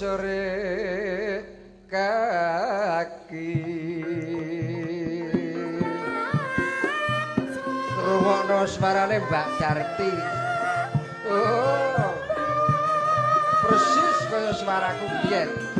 sore kaki rungokno suarane Mbak Darti. Oh persis kaya suaraku biyen.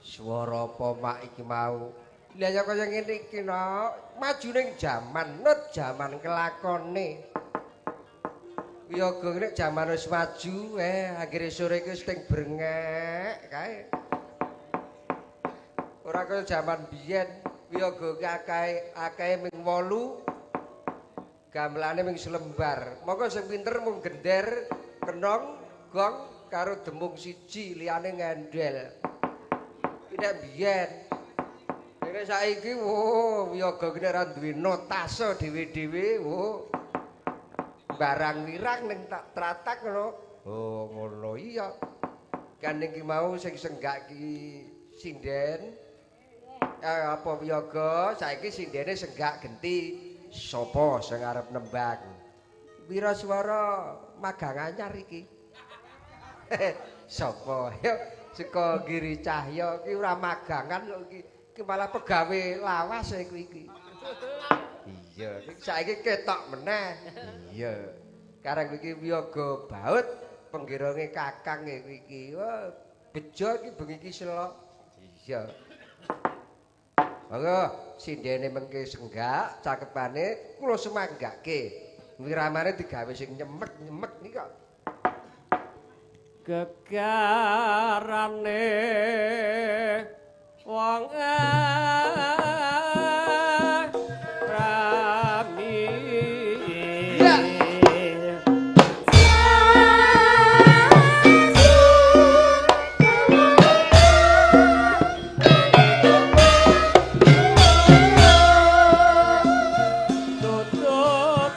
Swara apa mak iki mau? Lah ya kaya ngene iki no, maju ning jaman, nut jaman kelakone. Wiyaga nek jaman wis maju, akhire sore iki wis teng brengek kae. Ora kaya jaman biyen, wiyaga akeh ming 8, gamelane ming selembar. Monggo sing pinter mung gender, kenong, gong karo dembung siji liyane ngendel. Nek biyen. Nek saiki wiyaga ki nek ora duwe notase dhewe-dhewe, barang wirang ning tratak ngono. Oh, ngono iya. Kan iki mau sing senggak ki sinden. Apa wiyaga saiki sindene senggak genti. Sapa sing arep nembang? Wiraswara magang anyar iki. Sapa? Yo saka Giri Cahya iki ora magangan kok iki malah pegawe lawas iki. Iya, saiki ketok meneh. Iya. Karang iki wiyaga baut penggironge Kakang iki. Wah, bejo iki bengi iki selok. Iya. Monggo sindene mengke senggak, cakepane kula semanggake. Wiramane digawe sing nyemek-nyemek nika. Gegarane wong rami Tutup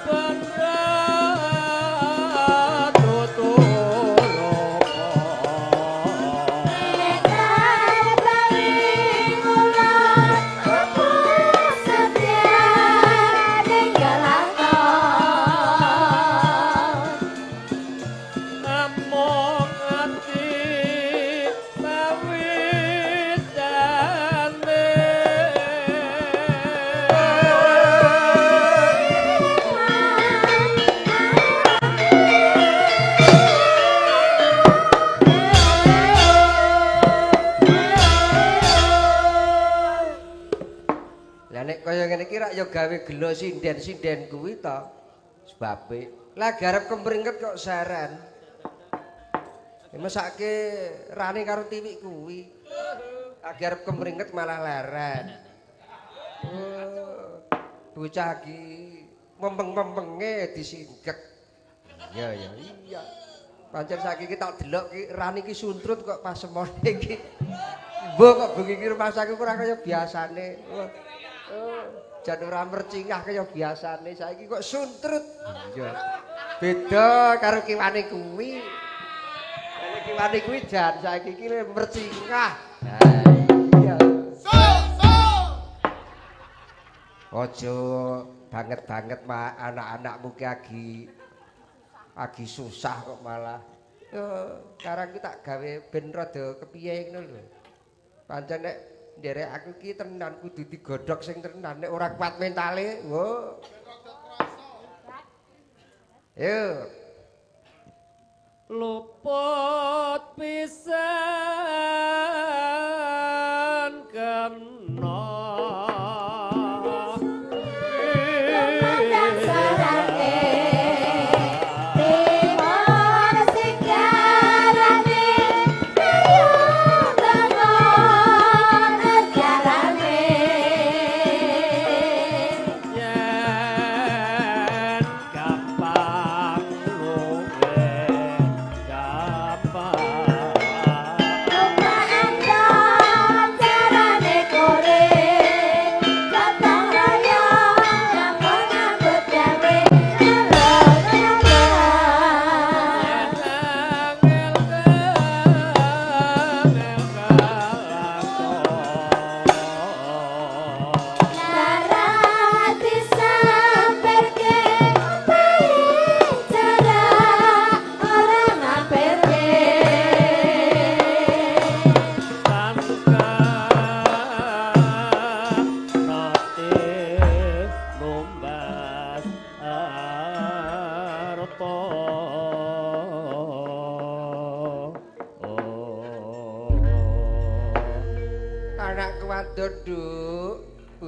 iki rak ya gawe gelo sinden-sinden kuwi to. Sebabe lah garep kempringet kok saran. Mesake rane karo tiwik kuwi. Garep kempringet malah leren. Bocah iki mempeng-mempenge disingket. Iya. Pancen saiki iki tak delok iki rane iki suntrut kok pas semone iki. Mbok kok bengi iki rumah sakit ora kaya biasane. Jan ora mercingah kaya biasane, saiki kok suntrut. Iya. Beda karo kiwane kuwi. Nek kiwane kuwi jan saiki iki mercingah. Iya. Ojo banget-banget mak anak-anakmu ki lagi susah kok malah. Yo, sekarang ki tak gawe ben rada kepiye ngono lho. Pancen nek nderek aku ki tenan kudu digodhog sing tenan nek ora kuat mentale. Wo. Yo. Luput pisan kena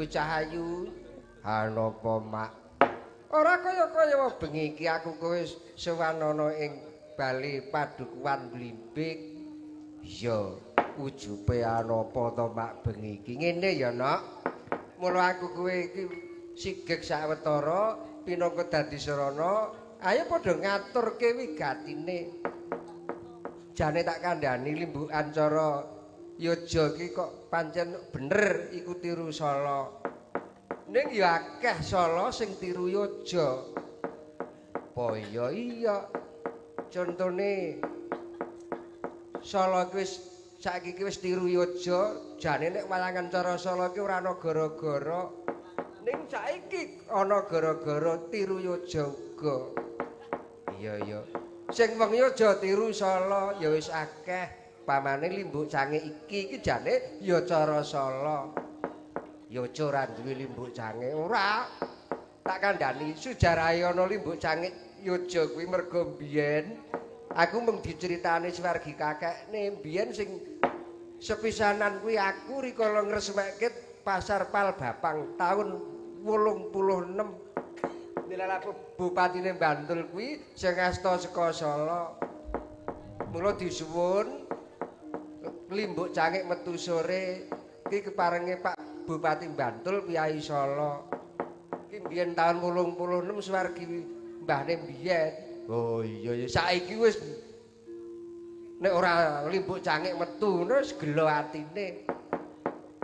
Cahayu hanapa mak ora kaya-kaya bengi iki aku kowe sewanana ing bali padukuhan Blimbing iya ujupe anapa to mak bengi iki ngene ya nak mula aku kowe iki sigeg sawetara pinangka dadi sarana ayo padha ngaturke wigatine jane tak kandhani limbukan cara yoja iki kok pancen bener iku tiru sala ning ya akeh sala sing tiru yoja. Apa iya contone sala wis saiki wis tiru yoja jane nek wayangan cara sala ki ora ana gara-gara ning saiki ana gara-gara tiru yoja uga. Iya sing wong yoja tiru sala ya wis akeh pamane limbuk cange iki jane ya cara sala. Yoja ora duwe limbuk cange ora tak kandhani sujarahe ana limbuk cange yoja kuwi mergo biyen aku mung diceritani swargi kakekne biyen sing sepisanan kuwi aku rikala ngresmekke pasar Pal Bapang taun 86 nilala bupatine Bantul kuwi sing asta saka Sala mula disuwun limbuk cange metu sore iki keparenge Pak Bupati Bantul Kyai Sala. Iki biyen taun 86 swargi mbahne biyen. Oh iya ya saiki wis nek ora limbuk cangik metu wis gelo atine.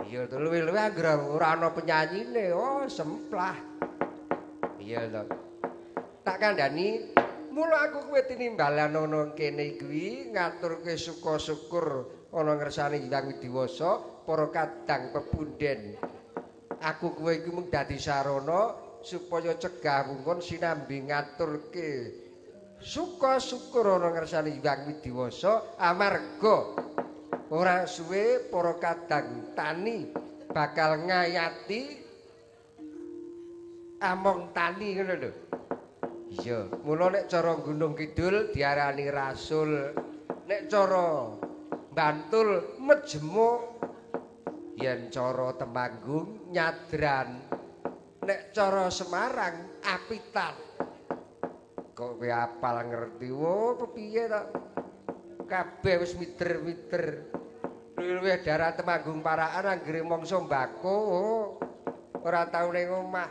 Iya to luwih-luwih anggere ora ana penyanyine. Oh semplah. Iya to. Tak kandhani mula aku kowe tinimbalan ana kene kuwi ngaturke syukur ana ngersane Hyang Widiwasa para kadang pepunden. Aku kowe iki mung dadi sarana supaya cegah mungkon sinambi ngaturke syukur ana ngersane Hyang Widiwasa amarga ora suwe para kadang tani bakal ngayati among tani ngono lho. Iya, mula nek cara Gunung Kidul diarani rasul, nek cara Bantul mejemuk, yen cara Temanggung nyadran. nek cara Semarang apitan. Kok kowe apal ngerti wo piye to? Kabeh wis mider-mider. Luwih daerah Temanggung Parakan anggere mangsa mbako ora tau ning omah.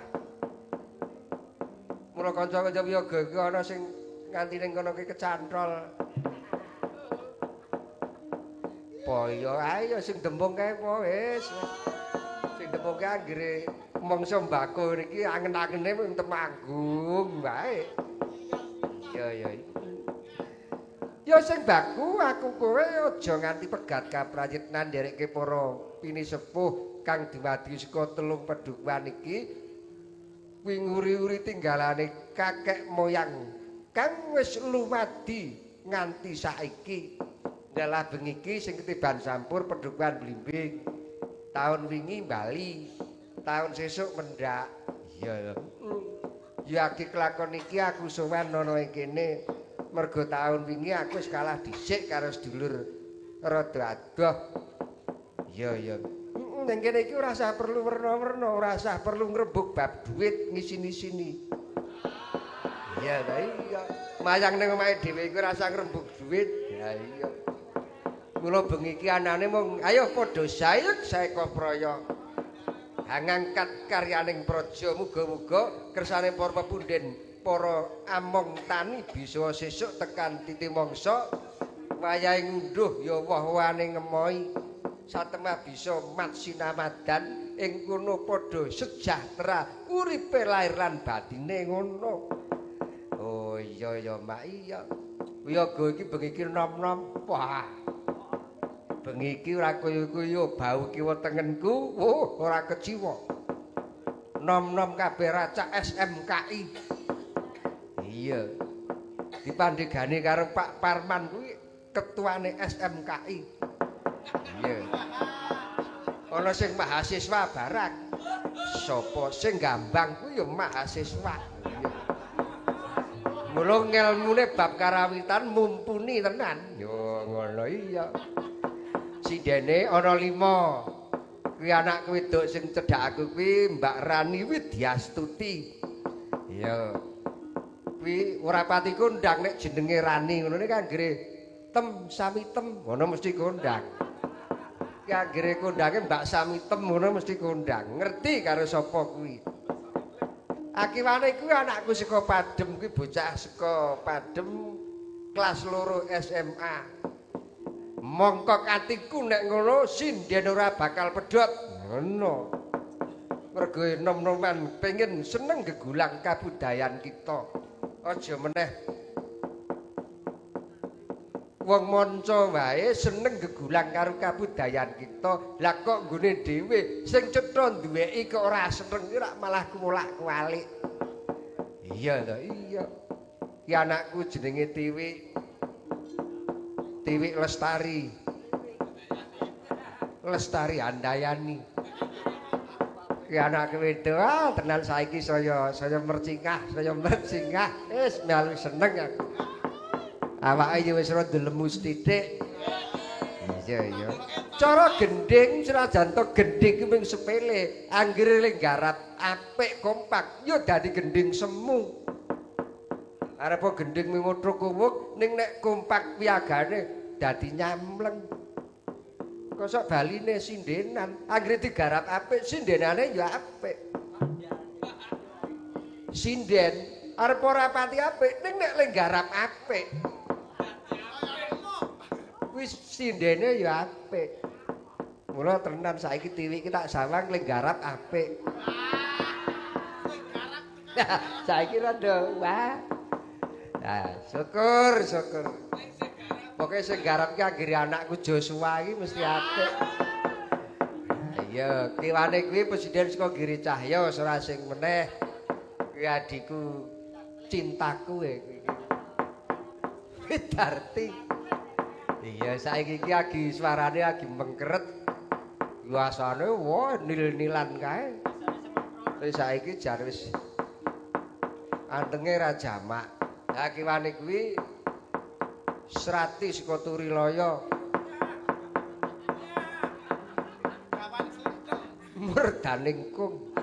Mula kanca-kanca wiyaga iki ana sing nganti ning kono ki kecantol. Poyo ayo sing dembung kae po wis. Sing dembung kae anggere mangsa mbako niki angen-angene ning Temanggung wae. Ya. Ya sing baku aku kowe aja nganti pegat kaprayitnan nderekke para pinisepuh kang dumadi saka telung pedhukuan iki kuwi nguri-uri tinggalane kakek moyang kang wis lumadi nganti saiki. Dalah bengi iki sing ketiban sampur pedhukuan blimbing. Taun wingi Bali, taun sesuk mendak. Iya. Ya iki kelakon iki aku sowan ana ing kene. Mergo taun wingi aku wis kalah dhisik karo sedulur rada adoh. Iya. Ning kene iki ora usah perlu werna-werna, ora usah perlu ngrebuk bab duit ngisi-sini. Iya ta iya. Mayang ning omahe dhewe iku ora usah ngrebuk duit. Ya iya. Mula bengi iki anane mung ayo padha sae kopraya. Ngangkat karyaning praja muga-muga kersane para pepundhen para among tani bisa sesuk tekan titi mangsa wayahe ngunduh ya woh-wohane ngemoi satemah bisa mat sinamadan ing kono padha sejahtera uripe lair lan batine ngono. Oh iya ya Mak iya. Wiyaga iki bengi iki nom-nom. Wah. Bengi iki ora kaya-kaya bau kiwa tengenku. Oh ora keciwa. Nom-nom kabeh racak SMKI. Iya. Dipandhegani karo Pak Parman kuwi ketuane SMKI. Iya. Ana sing mahasiswa barak. Sapa sing gambang kuwi ya mahasiswa. Iya. Mula ngelmune bab karawitan mumpuni tenan. Yo ngono iya. Sindene ana 5. Kuwi anak wedok sing cedhak aku kuwi Mbak Rani Widyastuti. Iya. Kuwi ora pati kondang nek jenenge Rani ngono nek anggere tem sami tem ngono mesti kondang. Ki anggere kondange Mbak Sami tem ngono mesti kondang. Ngerti karo sapa kuwi. Akiwane kuwi anakku saka Padem kuwi bocah saka Padem kelas 2 SMA. Mongkok atiku nek ngono sinden ora bakal pedhot. Ngono. Mergo enom-noman pengen seneng gegulang kabudayan kita. Aja meneh wong manca wae seneng gegulang karo kabudayan kita. Lah kok nggone dhewe sing cetha duweki kok ora seneng ora malah kuwolak-kuwalik. Iya to, iya. Ki anakku jenenge Tiwik Lestari. Lestari Handayani. Ki anak wedok tenan saiki saya mercingah. Wis melu seneng aku. Awake wis rada lemu sithik. Iya. Cara gending senajan to gending ki mung sepele, anggere ning garap apik kompak ya dadi gending semu. Arepa gending mung utruk-uwuk ning nek kompak piagane dadi nyamleng. Kosok baline sindenan, anggere digarap apik sindenane ya apik. Sinden arep ora pati apik ning nek ning garap apik. Wis sindene ya apik. Mula tenan saiki Tiwik iki tak sawang ning garap apik. Saiki rada wah. Nah, syukur. Pokoke sing garap ki anggere anakku Joshua iki mesti apik. Iya, kiwane kuwi presiden saka Giri Cahya ora sing meneh. Kuwi adikku cintaku kuwi. Widarti. Iya, saiki iki lagi suarane lagi mengkeret. Biasane wah nil-nilan kae. Wis saiki jar wis antenge ra jamak. Lah kiwane kuwi Srati saka Turilaya. Merdaningkung.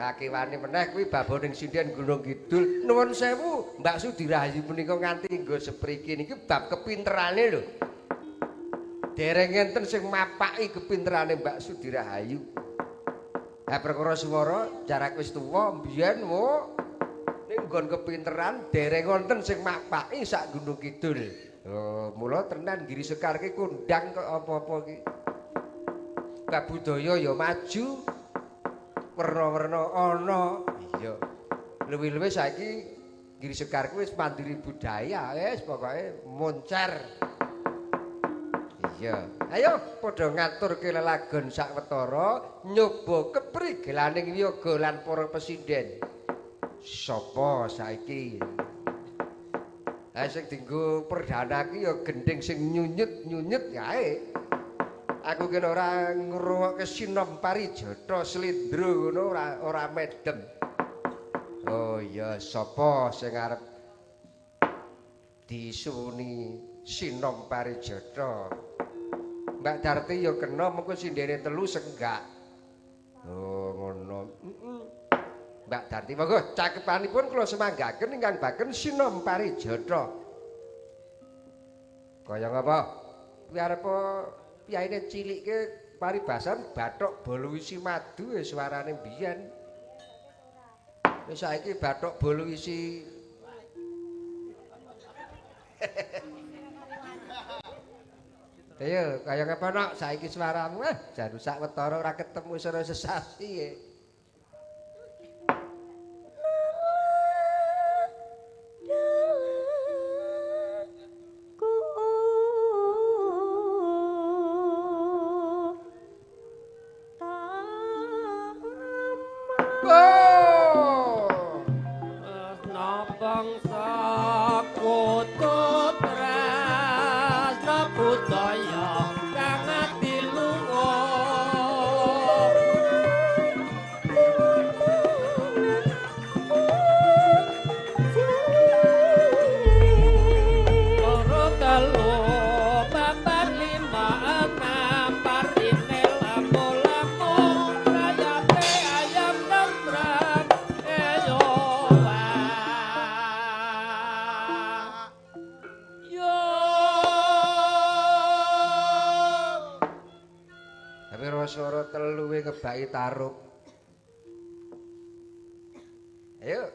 Akiwane meneh kuwi baboning sinden Gunung Kidul. Nuwun sewu, Mbak Sudirahayu punika nganti nggo sepriki niki bab kepinterane lho. Dereng enten sing mapaki kepinterane Mbak Sudirahayu. Ha perkara swara jarak wis tuwa mbiyen wo ning nggon kepinteran dereng wonten sing mapaki sak Gunung Kidul. Oh, mula tenan Giri Sekar ki kondang kok apa-apa ki. Kabudaya ya maju. Werna-werna ana. Iya. Luwih-luwih saiki Giri Sekar ku wis mandiri budaya, wis pokoke moncer. Iya. Ayo padha ngaturke lelagon sawetara nyoba keprigelaning wiyaga lan para pesinden. Sapa saiki? Sing dienggo perdana ki ya gending sing nyunyut-nyunyut kae. Aku kene ora ngrungokke sinom parijata slendro ngono ora medem. Oh iya, sapa sing arep disuwuni sinom parijata? Mbak Darti ya kena mengko sindene telu senggak. Oh ngono. Mbak Darti monggo cakepanipun kula semanggaken ingkang baken sinom parijata. Kaya ngapa? Kuwi arep piyaine cilike paribasan Bathok Boloisi Madu suarane mbiyen. Wis saiki Bathok Boloisi Ayo, kaya ngapa nok saiki suaramu jan sak wetara ora ketemu sira sesasi ya. Swara telu ngebaki taruk. Ayo.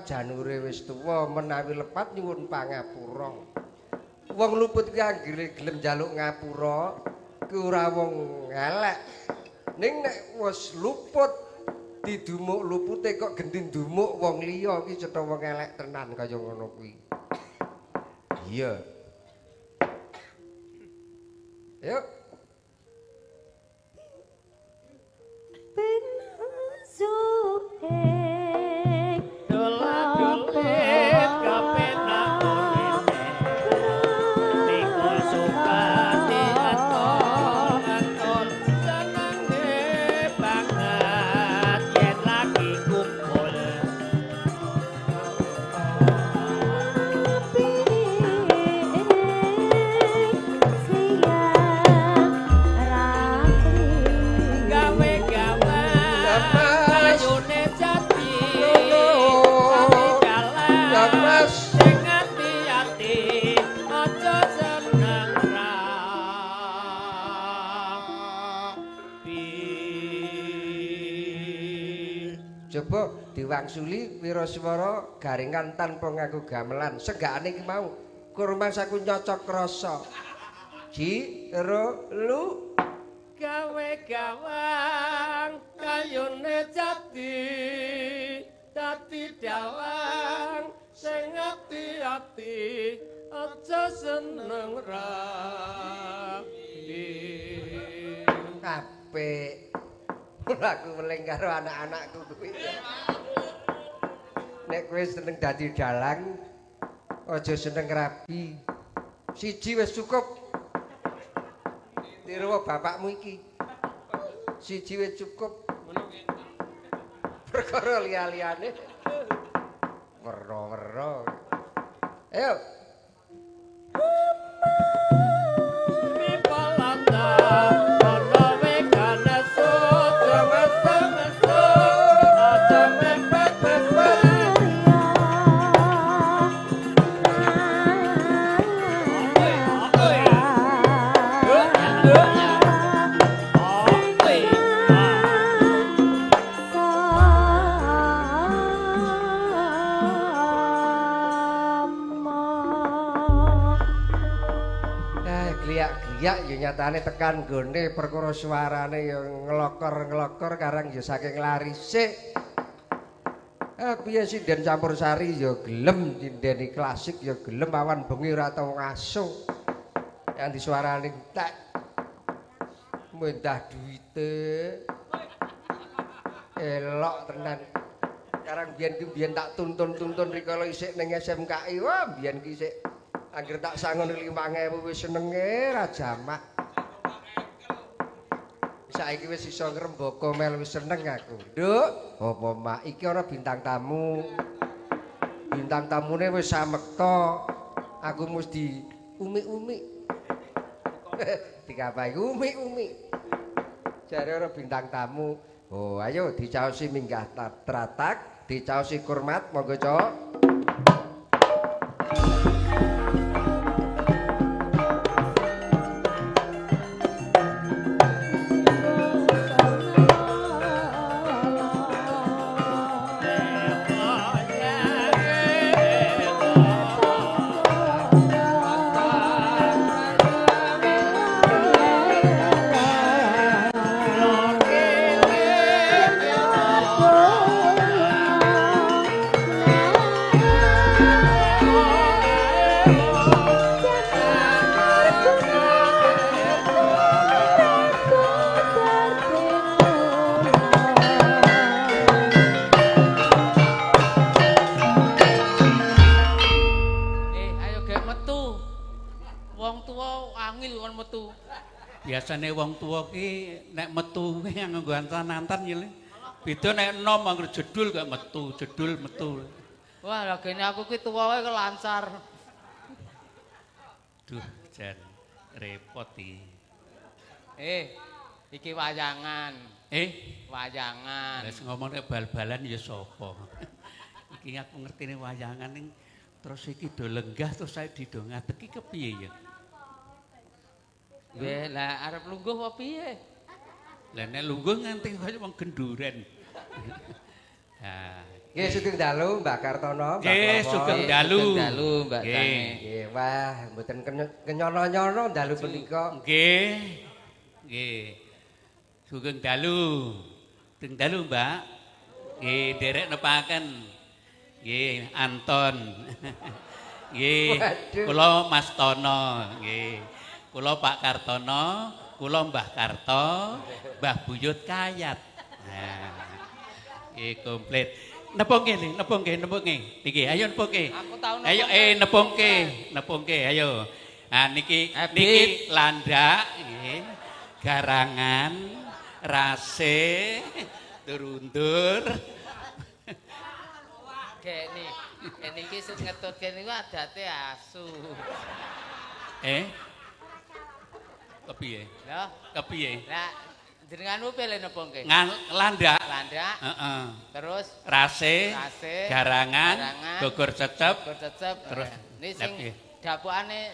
Janure wis tuwa menawi lepat nyuwun pangapura. Wong luput ki anggere gelem njaluk ngapura ki ora wong elek. Ning nek wis luput didumuk lupute kok gendhi ndumuk wong liya ki cetha wong elek tenan kaya ngono kuwi. Iya. Yuk. Coba diwangsuli wiraswara garingan tanpa nganggo gamelan. Senggakane iki mau kurang saku nyocok rasa. Ji, ro, lu gawe gawang kayune jati dadi dalang sing ati-ati aja seneng rapi apik. Aku meling karo anak-anakku kuwi. Nek kowe seneng dadi dalang, aja seneng rabi. Siji wis cukup. Tiru bapakmu iki. Siji wis cukup. Perkara liya-liyane. Wero-wero. Ayo. Ya nyatane tekan gone perkara suarane ya ngelokor-ngelokor karang ya saking larise. Piye sinden campur sari ya gelem nyindeni klasik ya gelem awan bengi ora tau ngaso. Yang disuarane entek. Mendah duwite. Elok tenan. Karang biyen tak tuntun rikala isik ning SMKI. Wah, biyen ki isik anggere tak sangon 5.000 wis senenge ra jamak. Saiki wis iso ngrembaka mel wis seneng aku. Nduk, apa mak iki ana bintang tamu. Bintang tamune wis samekta. Aku mesti umi-umi. Dikapai umi-umi. Jare ana bintang tamu. Oh, ayo dicaosi minggah tratak, dicaosi kurmat, monggo, Cok. Biasane wong tuwa ki nek metu kuwi nganggo antan-antan ya. Beda nek enom anggere jedul kok metu, jedul metu. Wah, lha gene aku ki tuwa wae kelancar. Duh, jan repot iki. Iki wayangan. Wayangan. Wis ngomong nek bal-balan ya sapa. Iki aku ngertine wayangan ning terus iki do lenggah terus saya dido ngadeg iki kepiye ya? Nggih, lah arep lungguh apa piye? Lah nek lungguh nganti kaya wong genduren. Ha, nggih sugeng dalu Mbak Kartono, Mbak. Nggih, sugeng dalu. Sugeng dalu, Mbak Tane. Nggih, wah mboten kenyono-nyono dalu punika. Nggih. Nggih. Sugeng dalu. Sugeng dalu, Mbak. Nggih, derek nepaken. Nggih, Anton. Nggih, kula Mas Tono, nggih. Kula Pak Kartono, kula Mbah Karto, Mbah Buyut Kayat. Nah. Nggih komplit. Nepungke, nepungke. Niki, ayo nepungke. Aku tau Ayo nepungke, ayo. Nah niki landak nggih. Garangan, rase, turundur. Kene iki sing ngetutke niku adate asu. Kepiye? Lho, Kepiye? lah jenenganmu pilih nepungke? Landak. Landak. Heeh. Terus Rase, garangan, gogor cecep. Terus ini sing dapukane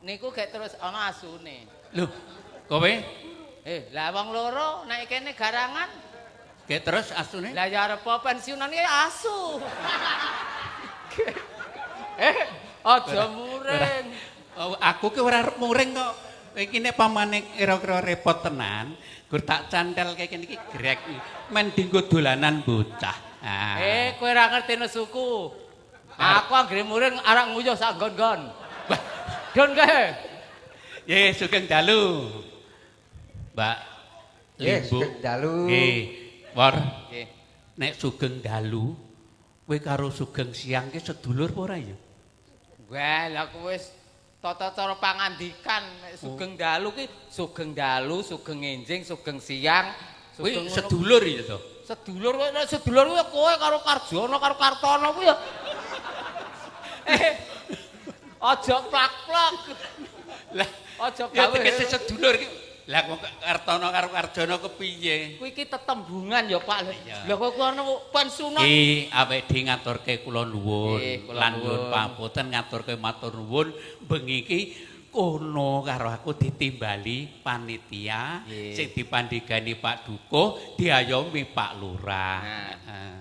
niku gek terus ana asune. Lho, kowe? Lah wong loro nek kene garangan. Oke, terus asune? Lah ya arep pensiunan iki asu. Aja muring. Oh, aku ki ora arep muring kok. Iki nek pamane kira-kira repot tenan, gur tak cantel kayak gini iki grek. Men dinggo dolanan bocah. Ah. Kowe ora ngerti nesuku. Aku anggere muring arek nguyuh sak nggon-nggon. Don kae. Ye, sugeng dalu. Mbak Yes, Limbu. Sugeng Dalu. Nggih, Wor. Nggih. Nek Sugeng Dalu, kowe karo Sugeng Siang ki sedulur apa ora ya? Wah, lah kowe wis tata cara pangandikan nek Sugeng Dalu ki Sugeng Dalu, Sugeng Enjing, Sugeng Siang, Kowe Sugeng sedulur ya to? sedulur kowe nek sedulur kuwi kowe karo Karjono karo Kartono kuwi ya. Aja plak-plak. Lah, Aja ya gawe. tegese sedulur ki. Lah kok Kartono karo Karjono kepiye? Kuwi iki tetembungan ya, Pak. Iya. Lah kok ana pensiunan. Ki awake dhewe ngaturke kula nuwun Nggih, kula lan nyuwun nuwun. pangapunten ngaturke matur nuwun bengi iki kono karo aku ditimbali panitia Nggih. sing dipandhigani Pak Dukuh diayomi Pak Lurah. Nah. Heeh.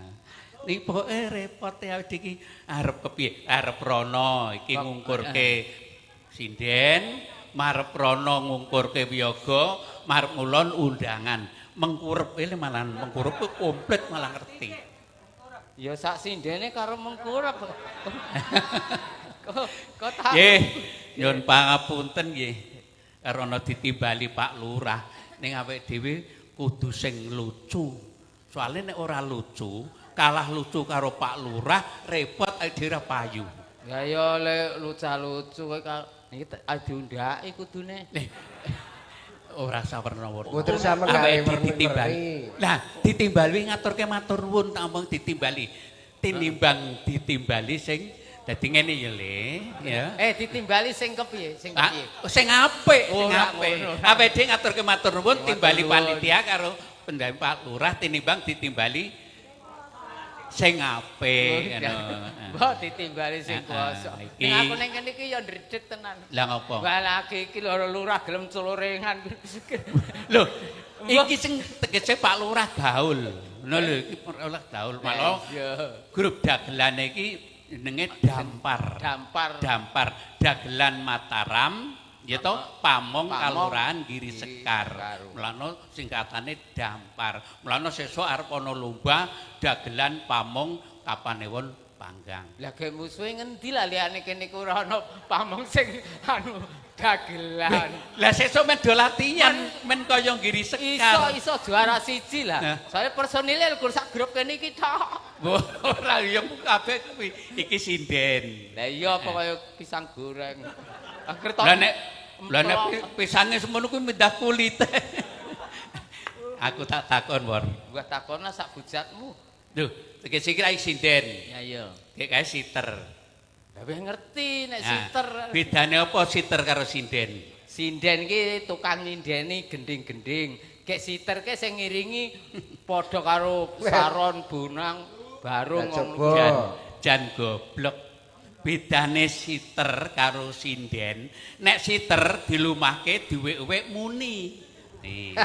Niki pokoke repot ya iki arep kepiye? Arep rono iki ngungkurke sinden, marep rono ngungkurke wiyaga, marep ngulon undangan. Mengkurep ini malah mengkurep ku komplit malah ngerti. Ya sak sindene karo mengkurep. Kok tak. Nggih, nyuwun pangapunten nggih. Karena ditimbali Pak Lurah ning awake dhewe kudu sing lucu. Soale nek ora lucu, kalah lucu karo Pak Lurah, repot dhewe payu. Ya ya lek lucu-lucu kowe iki diundhaki kudune. Ora sawerna-werna. Mboten sama Awake gawe dhewe ditimbali. Lah, ditimbali ngaturke matur nuwun tak omong ditimbali. Tinimbang ditimbali sing dadi ngene ya Le, ya. Ditimbali sing kepiye? Sing Ah, kepiye? sing apik, sing Ora apik. ngono. Awake dhewe ngaturke matur nuwun Matur timbali nuwun. panitia karo pendamping Pak Lurah tinimbang ditimbali sing apik ngono. Mbok ditimbali sing kuasa. iki- Ning aku ning kene iki ya ndredeg tenan. Lah ngopo? Wah lagi iki lho lurah gelem culurengan. Lho, iki sing tegese Pak Lurah gaul. Ngono lho, iki ora gaul malah Iya. grup dagelane iki jenenge Dampar. Dampar dagelan Mataram ya to Pamong Kalurahan Giri Sekar. Mulane singkatane Dampar. Mulane sesuk arep ana lomba dagelan Pamong Kapanewon Panggang. Lah ge musuhe ngendi lah liyane kene ku ora ana pamong sing anu dagelan. Lah sesuk men do latihan men kaya Giri Sekar. Iso juara siji lah. Nah. Soale personile gur sak grup kene iki tok. Ora ya kabeh kuwi iki sinden. Lah iya apa kaya pisang goreng. Akhir tok. Lah nek pisange semono kuwi mendah kulit. Aku tak takon, Wor. Gua takonna sak bujatmu. Lho, tegese kira sinden. Ya iya. Kayak kae siter. Lah wis ngerti nek Nah, siter. bedane apa siter karo sinden? Sinden ki tukang nyindeni gending-gending. Gek siter ki sing ngiringi padha karo saron, bonang, barung Lah, ngono. coba. Jan goblok. Bedane siter karo sinden, nek siter dilumahke diwek-wek muni. Nih.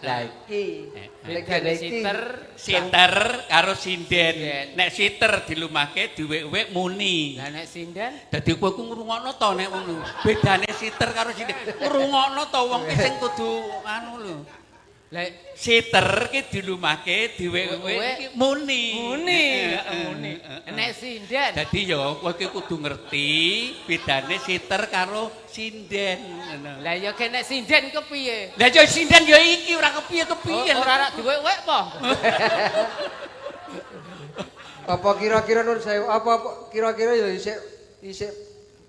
Lah iki Bedane siter Siter karo sinden. Sinden. Nek siter dilumahke diwek-wek muni. Lah nek sinden Dadi kowe ku ngrungokno to nek ngono. Bedane siter karo sinden. Ngrungokno to wong ki sing kudu anu lho. lah Siter ki dilumahke diwek-wek muni. muni, Heeh, muni. heeh. Nek sinden Dadi ya kowe ki kudu ngerti bedane siter karo sinden ngono. lah ya nek sinden kepiye? Lah ya sinden ya iki ora kepiye-kepiye. Ora diwek-wek apa? apa kira-kira nun saya apa kira-kira ya isik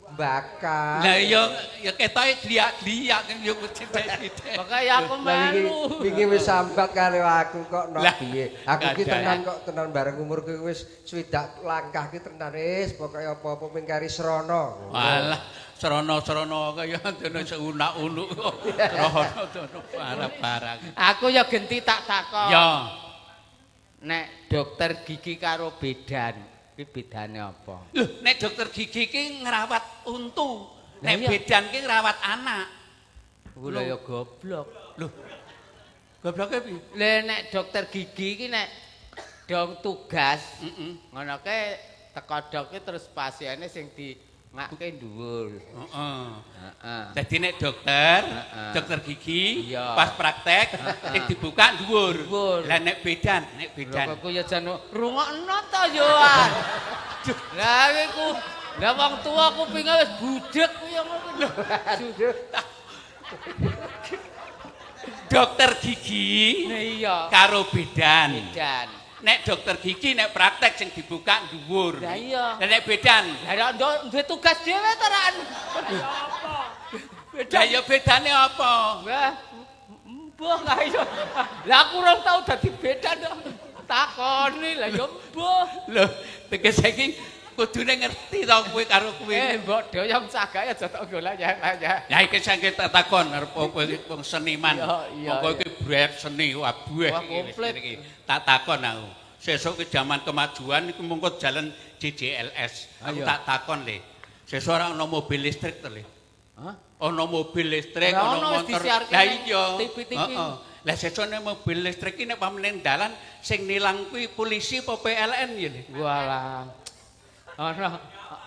bakal. Lah ya ketoke gliak-gliak kan ya sinden. Makanya aku melu. Wingi wis sambat karo aku kok nok Lah, piye. Aku ki gak ada. tenan bareng umurku wis swidak langkah ki tenan wis pokoke apa-apa mingkari srana. Walah, serono-serono kaya dene seunak-unuk kok. Serono barang-barang. Aku ya genti tak takon. Ya, Nek dokter gigi karo bedan, iki bedane apa? lho nek dokter gigi ki ngrawat untu, Lah nek iya. bedan ki ngrawat anak. Kula ya goblok. Lho, Gobloke piye? Le nek dokter gigi iki nek dong tugas, ngono ke teko dok ki terus pasiene sing di ngake dhuwur. Heeh. Dadi nek dokter gigi iya. pas praktek sing dibuka dhuwur. Lah nek bedan. Kok ya jan rungokno to yo. Lah iku lah wong tuwa kupinge wis budhek ku ya ngono. Dokter gigi iya karo bedan. bedan. Nek dokter gigi nek praktek sing dibuka dhuwur. Lah iya. Lah nek bedan. Lah duwe tugas dhewe to ra. Lah ya bedane apa? Wah, mbah lah iya. Lah aku ora tau dadi bedan kok. Takoni lah ya mbah. Lho, tegese iki kudune ngerti to kowe karo kowe. Mbok doyong cagake aja tak golek ya. Ya iki sangke tak takon arep kowe wong seniman. Iya. Monggo iki brek seni wah bueh iki. Tak takon aku. Sesuk ke zaman kemajuan iku mungko jalan JJLS. Aku tak takon le. Sesuk ora ana mobil listrik to le. Hah? Ana mobil listrik, ana motor. Lah iya. Heeh. Lah sesuk nek mobil listrik iki nek pamene dalan sing nilang kuwi polisi apa PLN ya le. Walah.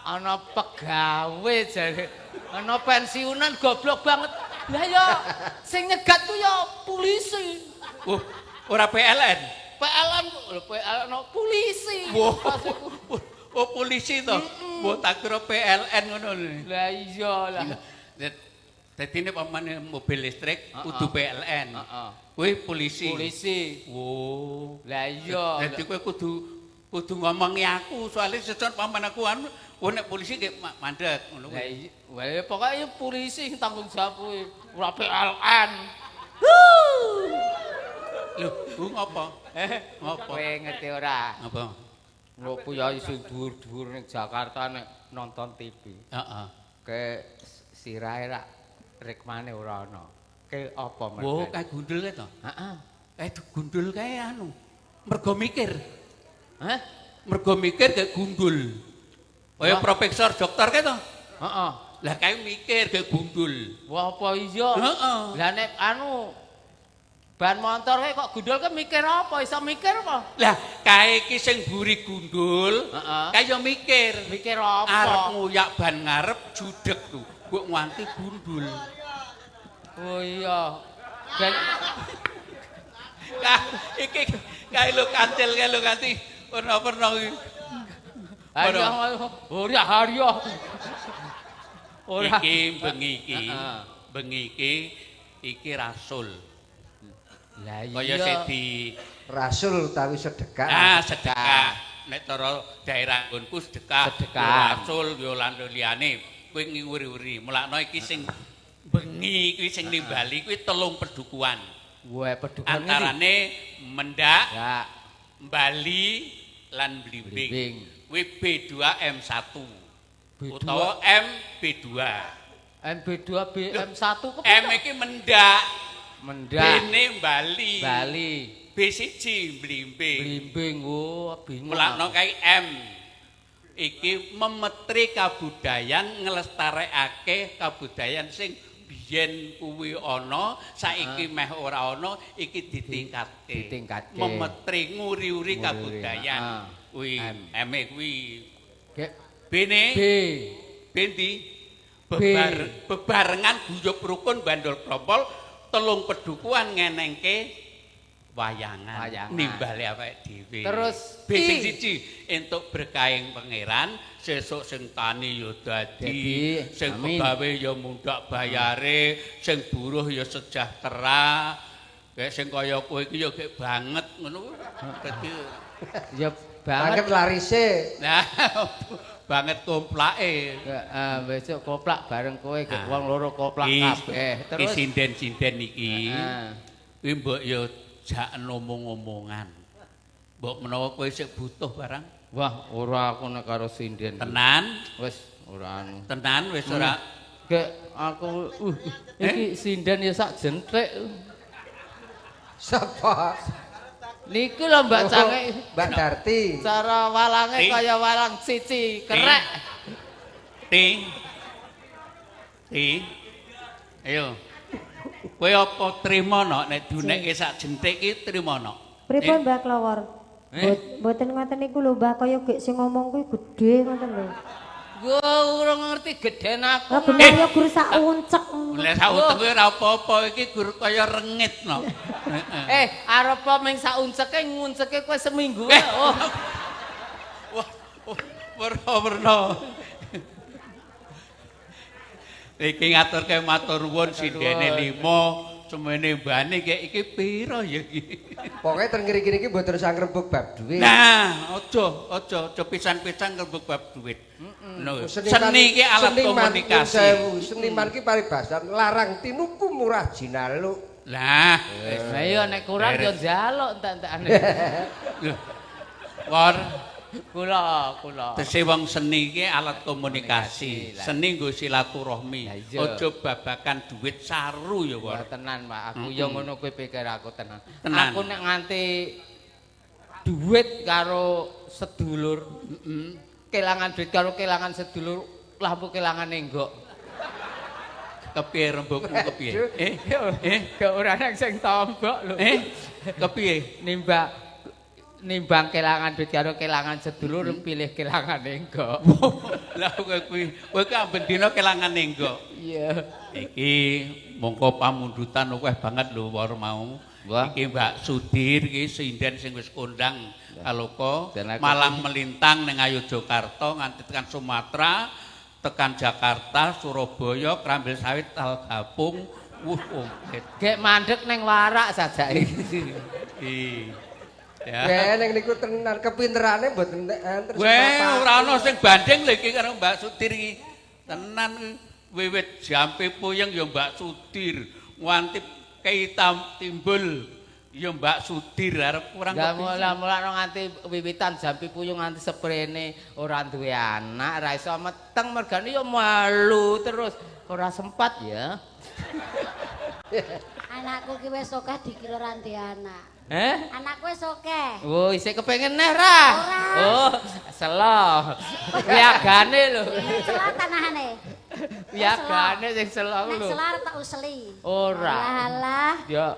Ana pegawe jare. Ana pensiunan goblok banget. Lah ya sing nyegat ku ya polisi. Ora PLN. PLN no polisi. Oh polisi to. Mbok tak kira PLN ngono lho. Lah iya lah. Dadi nek pamane mobil listrik kudu PLN. Heeh. Kuwi polisi. Polisi. Oh. Lah iya. Dadi kowe kudu ngomongi aku soalnya sesuk paman aku anu nek polisi nggih mandek ngono kuwi. Lah iya. Wah pokoke polisi sing tanggung jawab kuwi ora PLN. Lho, ngopo? Ngopo? Kowe ngerti ora? Apa? Lho kuyai sing dhuwur-dhuwur ning Jakarta nek nonton TV. Heeh. Ke sirahe rak rekmane ora ana. Ke apa mereka? Oh, kae gundul kae to? Heeh. Gundul kae anu. Mergo mikir. Hah? Mergo mikir gak gundul. Kaya profesor dokter kae to? Heeh. Lah kae mikir gak gundul. Wah apa iya? Heeh. Lah nek anu ban motor kae kok gundul ke mikir apa? Iso mikir apa? Lah kae iki sing mburi gundul, kae yo mikir. Mikir apa? Arep nguyak ban ngarep judeg tuh. Mbok nganti gundul. Oh iya. Ben Iki kae lho kancil kae lho nganti pernah iki. Ayo ora haryo. Ora. Iki bengi iki rasul. Lah iya. Kaya sing di Rasul utawi sedekah. Ah, sedekah. Nek cara daerah nggonku sedekah. Rasul yo lan liyane kuwi nguri-uri. Mulakno iki sing bengi kuwi sing nimbali kuwi 3 pedukuhan. Wah, pedukuhan antarane Mendak, ya, Bali lan Blimbing. Kuwi B2M1. Utawa MB2. MB2 BM1 ku M iki Mendak. Mendak. Bene Bali. Bali. B1 Blimbing. Blimbing, oh bingung. Mulakno kae M. Iki memetri kabudayan nglestarekake kabudayan sing biyen kuwi ana, saiki meh ora ana, iki ditingkatke. Memetri nguri-uri kabudayan. Kuwi M kuwi. Bene. B. Bendi. Bebarengan guyub rukun bandul klompol 3 pedukuhan ngenengke wayangan. Nimbali awake dhewe. Terus sing siji entuk berkahing pangeran, sesuk sing tani ya dadi, sing pegawe ya mundak bayare, sing buruh ya sejahtera. Kayak sing kaya kowe iki ya gek banget ngono. Dadi ya banget larise. Nah, banget komplake. Heeh, besok koplak bareng kowe gek wong loro koplak kabeh. Terus sinden-sinden iki. Kuwi mbok ya jak ngomong-ngomongan. Mbok menawa kowe sik butuh barang. Wah, ora aku nek karo sinden. Tenan? Wis ora anu. Tenan wis ora. Gek aku iki sinden ya sak jentik. Sapa? Niku lho Mbak Cange. Mbak Darti. Cara walange kaya walang cici, kerek. Ti. Ayo. Kowe apa trima nok nek diunekke sak jentik iki trima nok. Pripun Mbah Klawor? Mboten ngoten niku lho Mbah kaya gek sing ngomong kuwi gedhe ngoten lho. Gua urung ngerti gedhen aku. Lah bener ya gur sak uncek. Lah sak utek kuwi ora apa-apa iki gur kaya rengit nok. Arep meng sak unceke ngunceke kowe seminggu. Oh. Wah, werna-werna. Iki ngaturke matur nuwun sindene 5 semene mbane iki pira ya iki. Pokoke teng ngiri-ngiri iki mboten usah ngrebuk bab duit. Nah, aja pisan-pisan ngrebuk bab duit. Seni iki alat komunikasi. Seniman ki paribasan larang tinuku murah jinalu. Lah, iya nek kurang yo njaluk entek-entekane. Lho. War Kula. Tese wong seni iki alat komunikasi. Seni nggo silaturahmi. Aja babakan duit saru ya, War. Tenan, Pak. Aku yo ngono kuwi pikir aku tenan. Tenan. Aku nek nganti duit karo sedulur, kelangan duit karo kelangan sedulur, lampu kelangan enggok. Kepiye rembugmu kepiye? Gak ora nang sing tombok lho. Kepiye? Nimbang kelangan duit karo kelangan sedulur pilih kelangan enggok. Lah kowe kuwi amben dina kelangan enggok. Iya. Iki mongko pamundutan akeh banget lho war mau. Iki Mbak Sudir iki sinden sing wis kondang kaloka malang melintang ning Ngayogyakarta nganti tekan Sumatera, tekan Jakarta, Surabaya, Krambil Sawit, Talgapung. Komplit. Gek mandek ning warak sajake. Ya. Weh ning niku tenan kepinterane mboten enten. Weh ora ana sing banding lho iki karo Mbak Sudir iki. Tenan wiwit jampe puyeng ya Mbak Sudir, nganti keitam timbul ya Mbak Sudir arep kurang lebih. Mula nganti wiwitan jampi puyung nganti seprene ora duwe anak, ora iso meteng mergane ya malu terus ora sempat ya. Anakku ki wis akeh dikira ora ndek anak. Anakku wis akeh. Oh, isih kepengin neh ra? Oh, selo. Wiagane lho. Selo tanahane. Wiagane sing selo lho. Nek selo tak useli. Ora. Alah. Ya,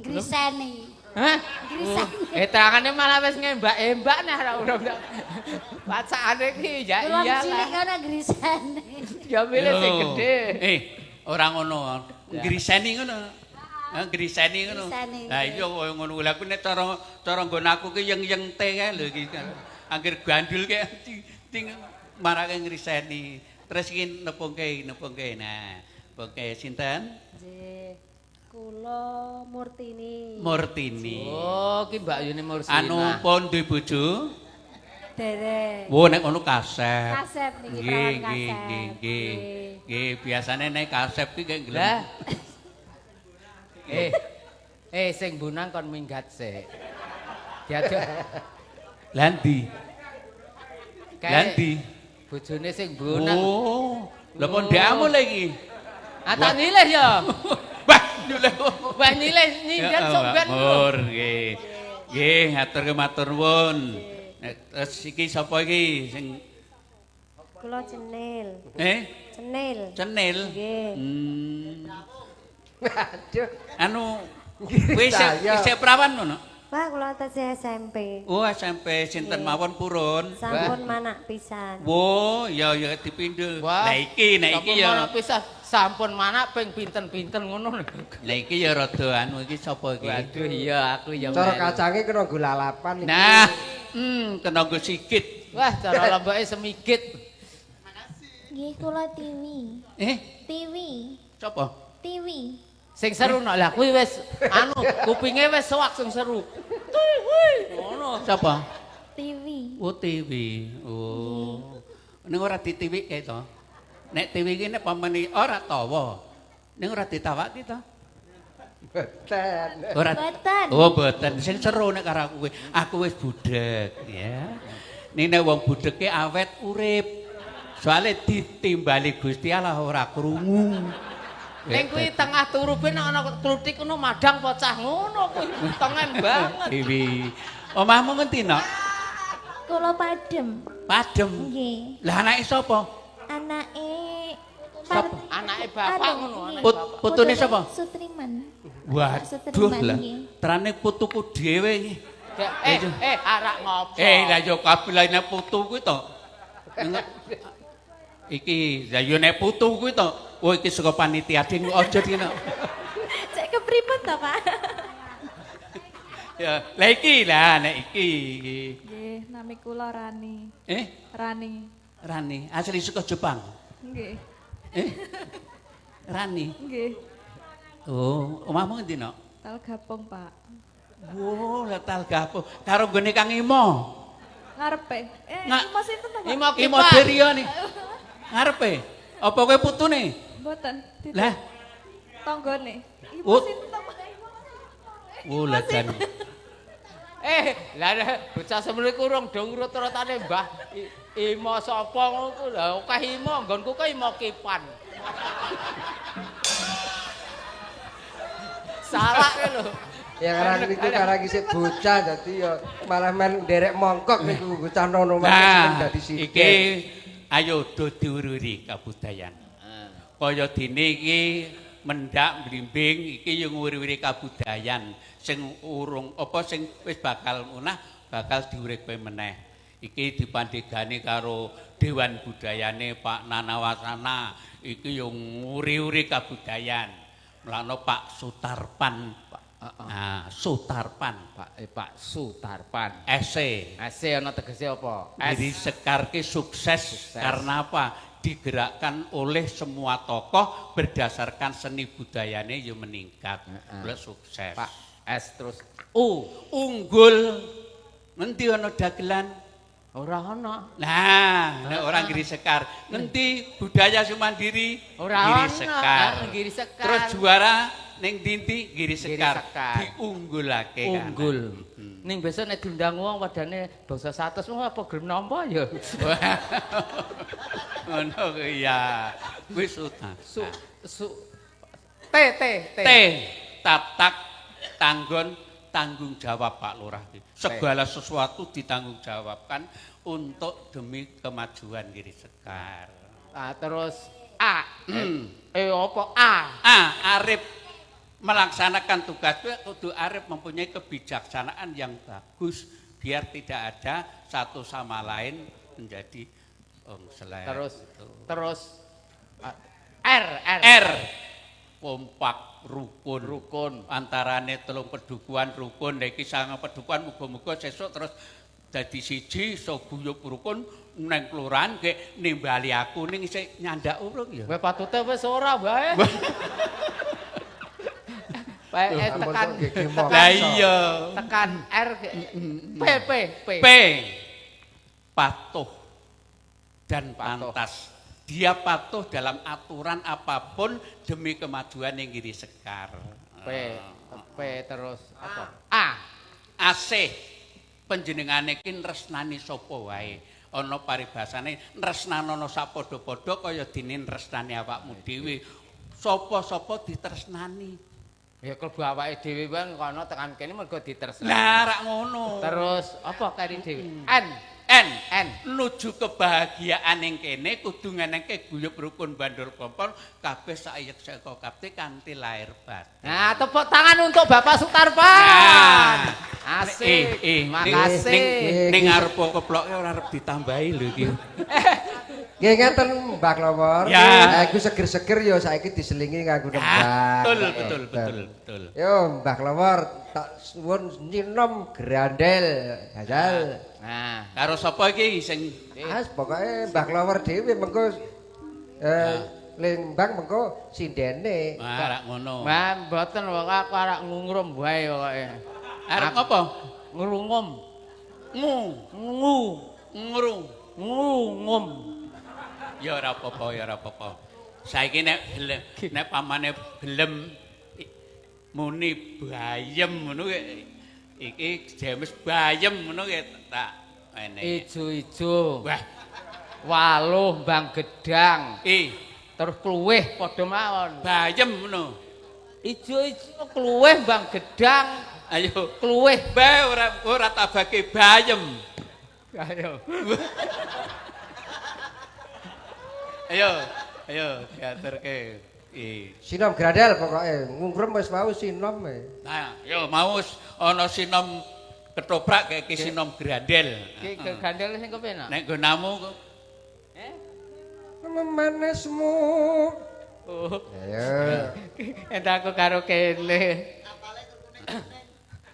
griseni. Hah? Griseni. Terangane malah wis ngembak-embak nah ora urung. Pacakane ki ya iya. Wong cilik ana griseni. Ya milih sing gedhe. Ora ngono. Griseni ngono. Griseni ngono. Lah iya koyo ngono. Lah aku nek cara nggon aku ki yeng-yeng te kae lho iki. Angger gandul kae ting marake griseni. Terus iki nepungke. Nah, nepungke sinten? Nggih. Kula Murtini. Oh, ki Mbak Yuni Mursina. Anu pun duwe bojo? Derek. Wo nek ngono kasep. Kasep niki perawan kasep. Nggih, biasane nek kasep ki gelem. Lah. Sing bunang kon minggat sik. Diajak. Lah ndi? Bojone sing bunang. Oh. Lah pon ndekmu lho iki. Tak nilih ya. Wah, nilih. Wah nilih nyindat sampean. Mur nggih. Nggih, matur nuwun. Terus iki sapa iki sing Kula Cenil. Cenil. Nggih. Aduh. Anu wis isih prawan ngono. Pak kula tesih SMP. Oh, SMP sinten mawon purun? Sampun manak pisan. Wo, ya dipindho. Lah iki nek iki ya pisah sampun manak ping pinten-pinten ngono. Lah iki ya rada anu iki sapa iki? Waduh iya aku ya. Cara kacange kena nggo lalapan iki. Nah, kena nggo sikit. Wah, cara lomboke semigit. Nggih kula Tiwi. Tiwi. Sapa? Tiwi. Sing seru nok lah kuwi wis anu kupinge wis suwak sing seru. Tiwi. Ngono. Sapa? Tiwi. Oh, TV. Oh. Ning ora ditiwike to. Nek TV iki nek pamane ora tawa. Ning ora ditawake to. Boten. Ora. Boten. Oh, boten. Sing seru nek karo aku kuwi. Aku wis budhek, ya. Ning nek wong budhek ki awet urip. Soale ditimbali Gusti Allah ora krungu. Ning kuwi tengah turu ben ana kluthik ngono madang pocah ngono kuwi. Tengen banget. Dewi. Omahmu ngendi, Nok? Kula Padem. Padem. Nggih. Lah anake sapa? Anake Sapa? Anake bapak ngono. Putune sapa? Sutriman. Waduh lah. Terane putuku dhewe iki. Arak ngopo? Lah yo kabilane putu kuwi to. Iki lah yo nek putu kuwi to. Oh iki saka panitia ding aja dina. Cek kepripun to, Pak? Ya, lah iki lah nek iki. Nggih, nami kula Rani. Rani, asli saka Jepang. Nggih. Rani. Nggih. Oh, omahmu endi, Nok? Tal Gapung, Pak. Oh, lah Tal Gapung. Karo gone Kang Imo. Ngarepe. Imo sinten to, Pak? Imo Derio nih. Ngarepe. Apa kowe putune? Mboten. Lah, Tanggane. Imo sinten to, Pak? oh lah jan. Lah bocah semono iku urung do urut-urutane Mbah. Imo sapa ngono lha akeh imo nggonku kok imo kipan. Salah lho. Ya karang niku karang isih bocah dadi ya malah men nderek mongkok niku bocah nono men dadi sithik. Iki ayo do diururi kabudayan. Kaya dene iki mendak blimbing iki yo nguri-uri kabudayan sing urung apa sing wis bakal munah bakal diurik kowe meneh. Iki dipandhegani karo Dewan Budayane Pak Nanawasana iki yo nguri-uri kabudayan. Mulane Pak Sutarpan, Pak. Sutarpan, Pak Sutarpan. SC ana tegese apa? Jadi Sekar ki sukses karena apa? Digerakkan oleh semua tokoh berdasarkan seni budayane yo meningkat. Mulai sukses. Pak S terus unggul. Ngendi ana dagelan? Ora ana. Nah, nek orang Giri Sekar. Ngendi budaya Sumandiri? Ora Giri Sekar. Giri Sekar. Terus juara ning ndi Giri Sekar. Sekar. Diunggulake kan. Unggul. Ning besok nek diundang wong padane basa 100 wong apa gelem nampa ya. Ngono ya. Wis utang. T Tatak tanggung jawab Pak Lurah. Segala sesuatu ditanggung jawabkan untuk demi kemajuan Giri Sekar. Terus A. Apa A? Arif melaksanakan tugasnya kudu Arif mempunyai kebijaksanaan yang bagus biar tidak ada satu sama lain menjadi selera. Terus R. Kompak rukun antarane telung pedukuhan rukun iki sangang pedukuhan muga-muga sesuk terus dadi siji iso guyub rukun neng kelurahan ge nimbali aku ning isih nyandak urung ya. Kowe patute wis ora wae. Tekan. Lah iya. Tekan R P. Patuh dan pantas. Dia patuh dalam aturan apapun demi kemajuan yang Giri Sekar. P terus apa? AC panjenengane ki nresnani sapa wae. Ana paribasane nresnanono sapadha-padha kaya dene nresnani awakmu dhewe. Sapa-sapa ditresnani. Ya klebu awake dhewe wae kono tekan kene mergo ditresnani. Lah rak ngono. Terus apa kari dhewe? N nuju kebahagiaan ning kene kudu ngenengke guyub rukun bandul kompol kabeh saayek saka kabeh kanthi lahir batin. Nah, tepuk tangan untuk Bapak Sutarpan. Asik. Makasih. Ning arep keploke ora arep ditambahi lho iki. Nggih ngeten Mbak Lowor. Aku seger-seger ya saiki diselingi nganggo nembak. Betul. Yo Mbak Lowor tak suwun nyinom grandel. Hajal. Nah, karo sapa iki sing pokoke Mbak Lowor dhewe mengko Lembang mengko sindene. Rak ngono. Mbah mboten wong aku arek ngungrum wae pokoke. Arep apa? Ngrungum. Ngungum. Ya ora apa-apa. Saiki nek pamane gelem muni bayem ngono iki James bayem ngono tak ene. Ijo-ijo. Wah. Waluh Mbang Gedang. Terus kluwih padha mawon. Bayem ngono. Ijo-ijo kluwih Mbang Gedang. Ayo kluwih bae ora tabake bayem. Ayo. Ayo diaturke. Sinom grandel pokoke. Ngungkrem wis mau sinom e. Nah, yo mau ana sinom ketoprak kayak sinom grandel. Ki grandel sing kepenak. Nek nggonamu Memanesmu. Oh. Ayo. Entar aku karo kene.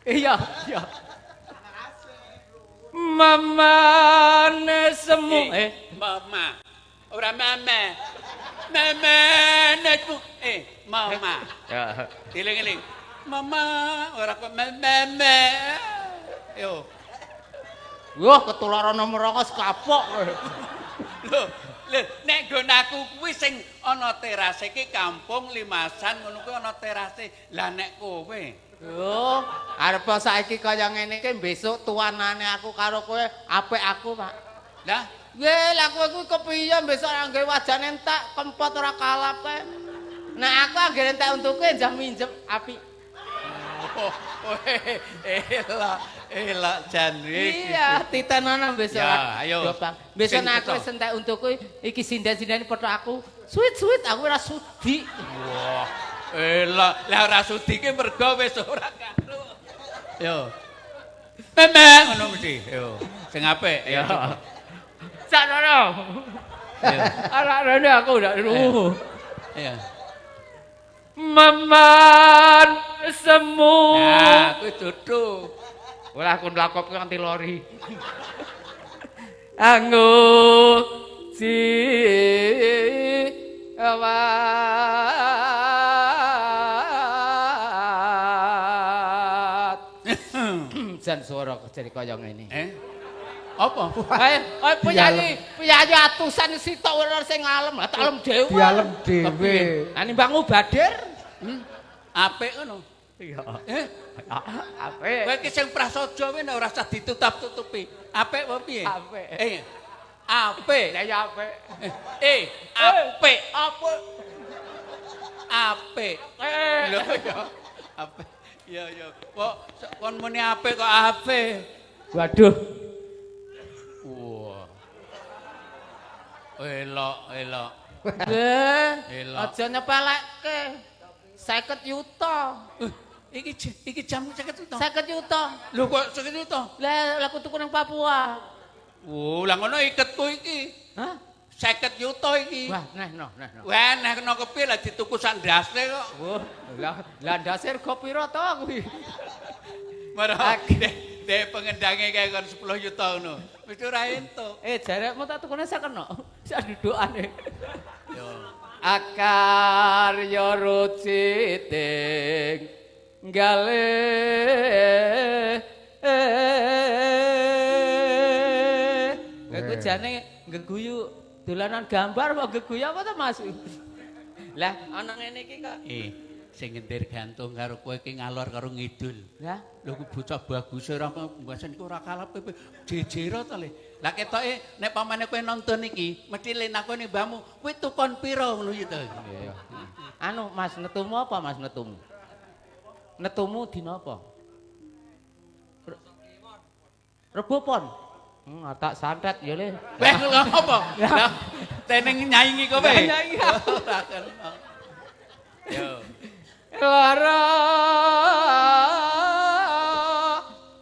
Iya, iya. Memanesmu. Mama. Ora mama. Mama netmu. Mama. Ya. Eling-eling. Mama, ora kok mama. Yo. Wah, ketularan nomor 2 kapok. Lho, nek nggonaku kuwi sing ana terase iki kampung Limasan ngono kuwi ana terase. Lah nek kowe Yo, arep saiki kaya ngene iki besok tuanane aku karo kowe apik aku, Pak. lah Lah kowe kuwi kepiye besok angge wajane entek kempot ora kalap kae. Nek aku anggere entek untuke njah minjem apik. Elak jan iki. Iya, titenanan besok. Ya, ayo. Besok nek aku wis entek untuku iki sinden-sindene foto aku. Sweet aku ora sudi. Wah, elak. Lah ora sudi ki mergo wis ora karo. Yo. Memang ngono mesti. Yo. Sing apik. Ya. Saknono. Arek rene aku ndak ru. Iya. Meman semu. Nah, kuwi dudu. Ora aku nglakop nganti lori. Anggo si awat. Jan swara jadi kaya ngene. Apa? Ayo penyanyi atusan sitok ora sing ngalem, lah tak alem dhewe. Dialem dhewe. Lah nimbangmu badir. Apik ngono. Iya. Apik. Kowe iki sing prasaja kowe ora usah ditutup-tutupi. Apik apa piye? Apik. Apik. Lah ya apik. Apik. Apa? Apik. Lho ya. Apik. Iya. Kok kon muni apik kok apik. Waduh. Wah. Elok. Elok. Elok. Aja nyepelekke. 50 juta. Iki jam 50 juta. 50 juta. Lho kok 50 juta? Lah aku tuku nang Papua. Oh, lah ngono iketku iki. Hah? 50 juta iki. Wah, no. Wah, nek kena kepiye lah dituku sak ndase kok. Wah, lah ndase rego pira to kuwi? Marah. Dek pengendange kae kon 10 juta ngono. Wis ora entuk. Jarekmu tak tukune sakeno. Sak dudukane. Yo. Akar yo ruciting gale aku jane geguyu dolanan gambar kok geguyu apa to Mas? Lah ana ngene iki kok. Sing ngendir gantung karo kowe iki ngalor karo ngidul. Lah, lho ku bocah bagus ora mbasen iku ora kalap kowe jejero to le. Lah ketoke nek pamane kowe nonton iki mesti lenakone mbahmu, kowe tukon pira ngono iki to. Iya. Anu Mas netumu apa Mas netumu? Netumu dina apa? Rebo pon. Tak santet ya le. Weh ngopo? Lah teneng nyaingi kowe. Nyaingi aku. Yo. Lara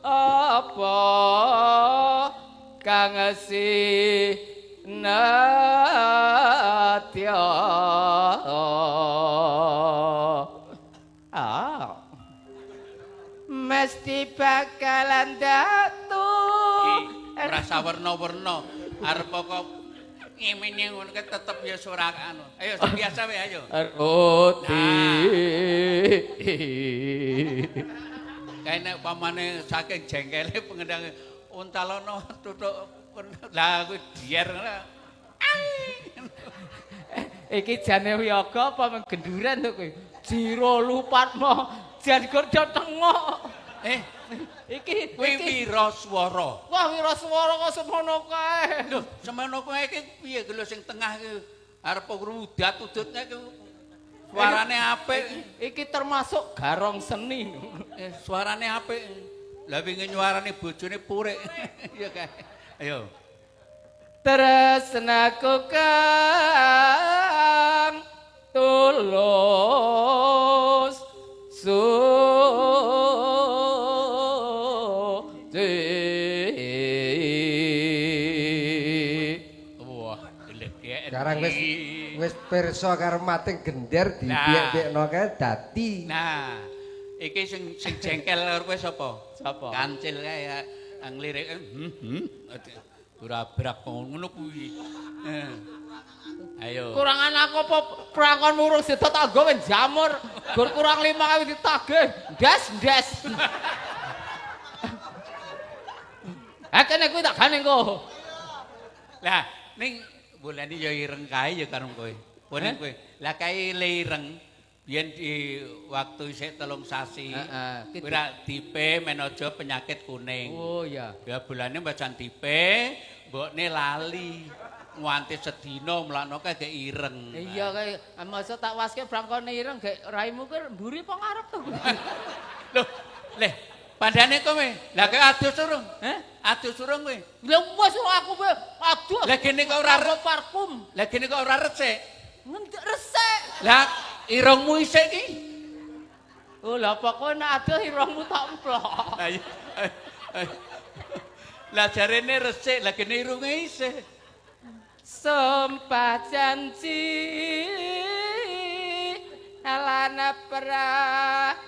apa kang sinatya mesti bakalan datu ora sawerna-werna arep kok ngimene ngono ke tetep ya ora anu. Ayo biasa wae ayo. Roti. Kae nek pamane saking jengkele pengendang untalono tutuk lah kuwi dier ngono. Iki jane wiyaga apa menggenduran to kowe? Jiro lupatmo jan gordo tengok. Iki wira swara. Wah wira swara kok semono kae. Lho, semono kae iki piye lho sing tengah iki arep udat-udutne iki suarane apik. Iki termasuk garong seni. Suarane apik. Lah wingi nyuarane bojone purik. Ya kae. Ayo. Tresnaku ka tulus Sekarang wis pirsa karo mating gender dibiek-biekno kae dadi. Nah, iki sing jengkel karo kowe sapa? Sapa? Kancil kae nglirik ora brak ngono kuwi. Ayo. Kurangan aku apa prakon urung sida tak gawe jamur. Gur kurang 5.000 ditagih. Ndes. Akene kuwi tak gane engko. Lah, ning bolane ya ireng kae ya karo kowe. Boleh kowe. Lah kae ireng biyen di waktu isih 3 sasi. Kowe ra dipe men aja penyakit kuning. Oh iya. Ya bulane mbacan dipe, mbokne lali. Nganti sedina mlakno kae gek ireng. Iya kae masa tak waske brangkone ireng gek raimu ki mburi apa ngarep to. Loh, leh pandane kowe. Lah kowe adus urung? Adus urung kowe? Lah wis aku kowe adus. Lah kene kok ora parfum. Lah kene kok ora resik. Ngendek resik. Lah irungmu isik ki. Oh lah pokoke nek adus irungmu tak emplok. Lah jarene resik, lah kene irunge isik. Sumpah janji alana prasetya.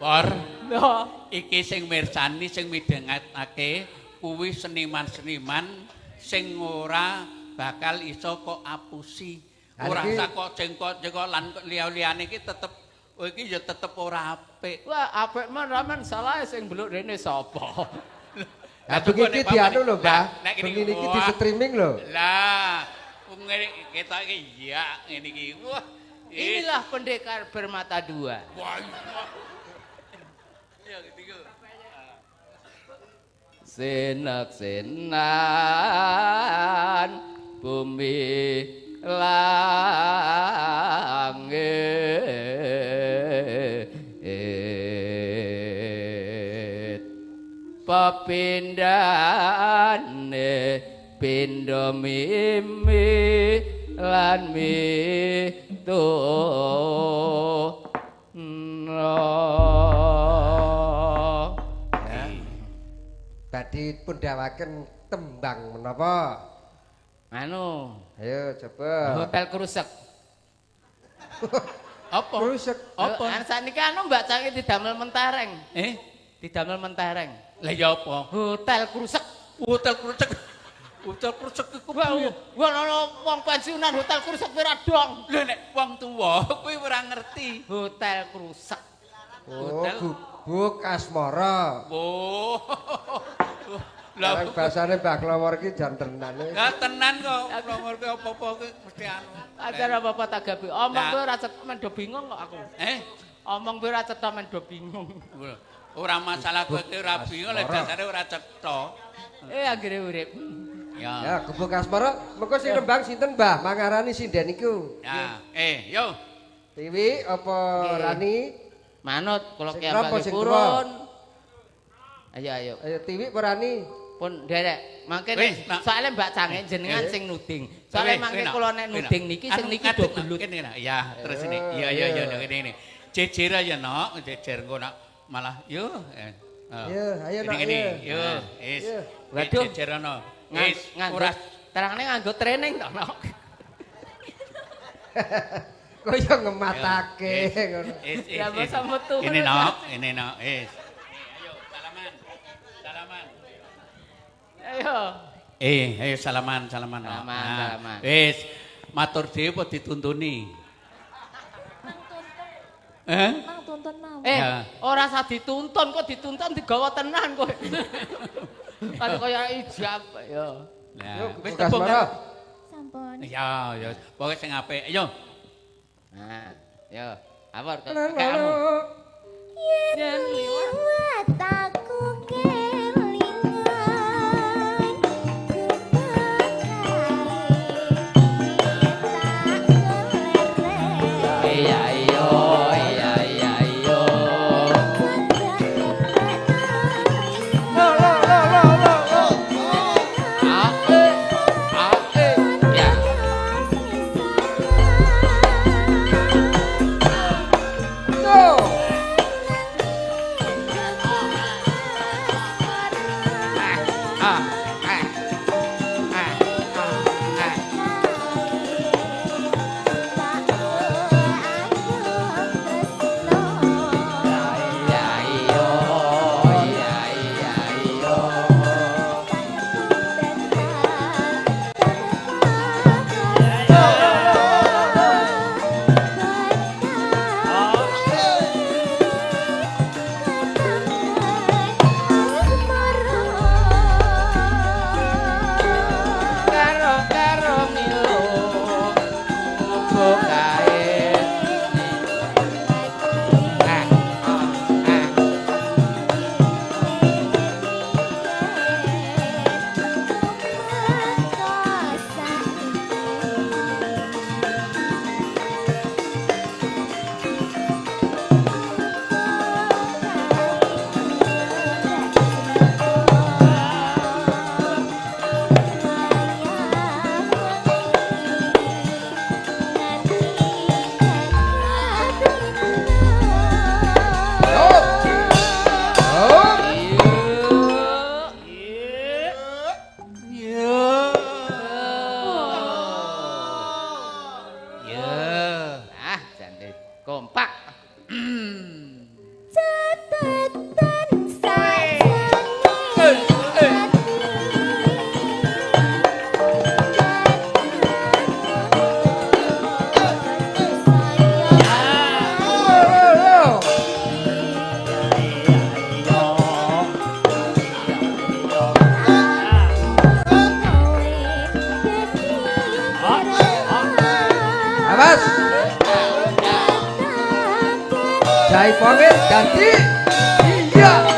Por, iki sing mirsani sing midhangetake kuwi seniman-seniman sing ora bakal iso kok apusi. Ora usah kok jengkot lan liya-liyane iki tetep iki ya tetep ora apik. Wah, apik men ramen salah sing beluk rene sapa? Lah bengi iki dianu lho, Mbah. Bengi iki di streaming lho. Lah, ngene ketok iki ya ngene iki. Wah, inilah pendekar bermata dua. Wah. Ya gitu. Senak-senan bumi langit pepindhane pindha mimi lan mito Badhe pundhawaken tembang menapa? Anu, ayo coba. Hotel Krusek. Apa? Krusek. Apa? Sakniki anu Mbak Cangi didamel mentereng. Didamel mentereng. Lah ya apa? Hotel Krusek. Hotel Krusek. Hotel Krusek iku wong wong pensiunan Hotel Krusek ora dong. Lha nek wong tuwa kuwi ora ngerti. Hotel Krusek. Hotel Gubuk Asmara. Oh. Lah bahasane Mbah Klawor iki jan tenane. Lah tenan kok. Klawor ki apa-apa ki mesti anu. Acara bapak tak gawe. Omong kowe ora men do bingung kok aku. Omong kowe ora cetha men do bingung. Ora masalah kowe ora bingung lek dasare ora cetha. Anggere urip. Ya, Gubuk Asmara, mengko sing nembang sinten, Mbah? Mangarani sinden niku. Ya, yo. Tiwi apa Rani? Manut kula kiambake purun. Ayo. Ayo Tiwi apa Rani? Pun derek. Mangke soalnya Mbak Cange jenengan sing nuding. Soalnya mangke kula nek nuding niki sing niki do gelut. Ya, terus ini. Iya ngene. Jejer aja nok, jejer engko nak malah yo. Ayo nak. Yo, wis. Waduh. Jejer ono. Wis, ora terangane nganggo training to nok. Kaya ngematake ngono. Ya basa metu. Ini nok, wis. Ayo salaman. Salaman. Wis, matur dhewe apa dituntuni? Nang tuntun nang. Ora usah dituntun kok dituntun digawa tenan kowe. Kan kaya ijab ya. Lah, wis tepung. Sampun. Ya, pokoke sing apik. Ayo. Nah, yo, awar kamu. Yen liwat aku kelingan iya. Awas. Jai pamit ganti. Iya.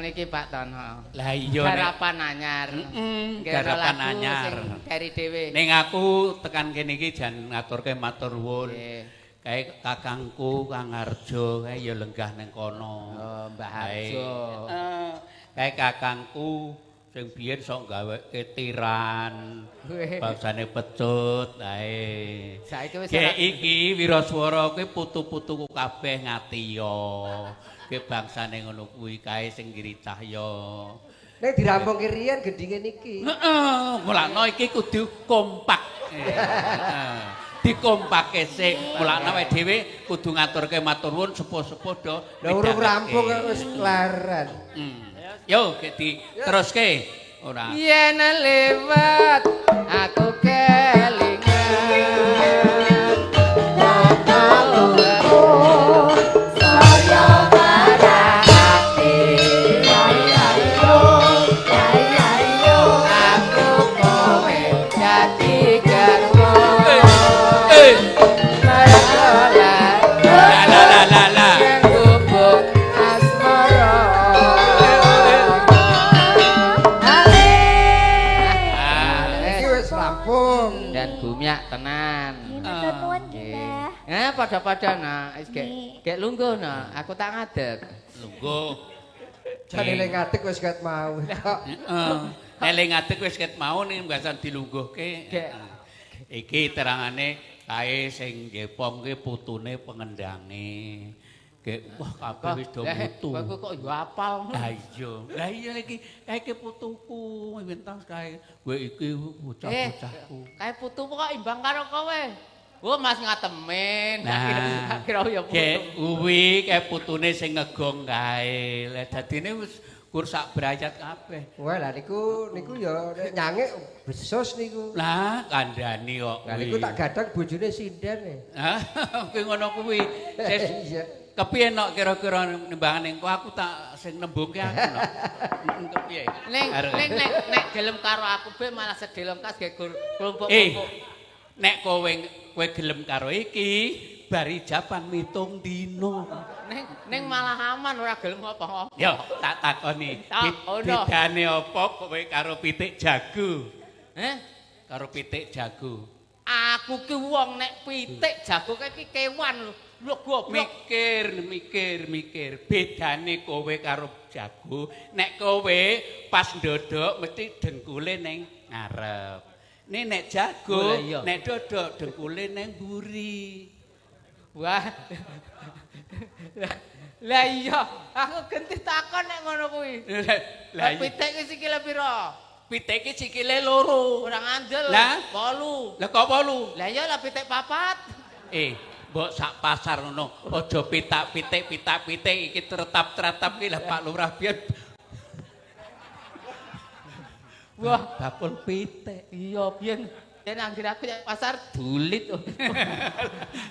niki Pak Tono. Lah iya garapan anyar. Garapan anyar. Keri dhewe. Ning aku tekan kene iki jan ngaturke matur nuwun. Kae kakangku Kang Arjo kae ya lenggah ning kono. Oh, Mbah Arjo. Kae kakangku sing biyen sok gaweke tiran. Bangsane pecut ae. Saiki wis iki Wiraswara kuwi putu-putuku kabeh ngatiya. Ki bangsane ngono kuwi kae sing ngiri cahya. Nek dirampungke riyen gendinge niki. Heeh, mulane iki kudu kompak. Dikompake sik. Mulane awake dhewe kudu ngaturke matur nuwun sepuh-sepuh do. Lah urung rampung kok wis laran. Yo diteruske ora. Yen lewat aku kelingan saya marah hati ayo aku kowe jadi garwa La gubuk asmara Iki wis rampung. dan gumiak tenan. Matur nuwun nggih. Pada-pada nah, gek lungguh nah, aku tak ngadeg. Lungguh. Jane ning ngadeg wis ket mau. Heeh. Nek ngadeg wis ket mau ning mbasan dilungguhke. Iki terangane kae sing ngepong ki putune pengendange. Gek wah kabeh wis do putu. Kowe kok yo apal. Lah iya. Lah iya iki kae putuku wintas kae. Kowe iki bocah-bocahku. Kae putumu kok imbang karo kowe. Oh Mas ngatemen. Nah, kira ya putu. Gek uwi kae putune sing ngegong kae. Lah dadine wis kursak brayat kabeh. Wah lah niku ya nek nyangik besos niku. Lah kandhani kok. Lah niku tak gadang bojone sinden. Hah, kowe ngono kuwi. Iya. Kepiye nok kira-kira nembangane engko aku tak sing nembungke aku nok. Kepiye? Nek gelem karo aku be malah sedhe lengkas ge kelompok-kelompok. Nek kowe gelem karo iki bari japan mitung dino. Ning malah aman ora gelem apa-apa. Yo, tak takoni. Bedane apa kowe karo pitik jago? Karo pitik jago. Aku ki wong nek pitik jago ki kewan lho. Lho goblok. Mikir. Bedane kowe karo jago, nek kowe pas ndodok mesti dengkule ning ngarep. Nek jago, nek ndodok dengkule ning mburi. Wah. Lah iya, aku genti takon nek ngono kuwi. Lah pitik ki sikile pira? Pitik ki sikile loro. Ora ngandel. Lah 8. Lah kok 8? Lah iya lah pitik 4. Mbok sak pasar ngono, aja pitak-pitik iki tretap-tretap ki lah Pak Lurah biyen. Wah, bakul pitik. Iya biyen yen anggere aku nek pasar dulit.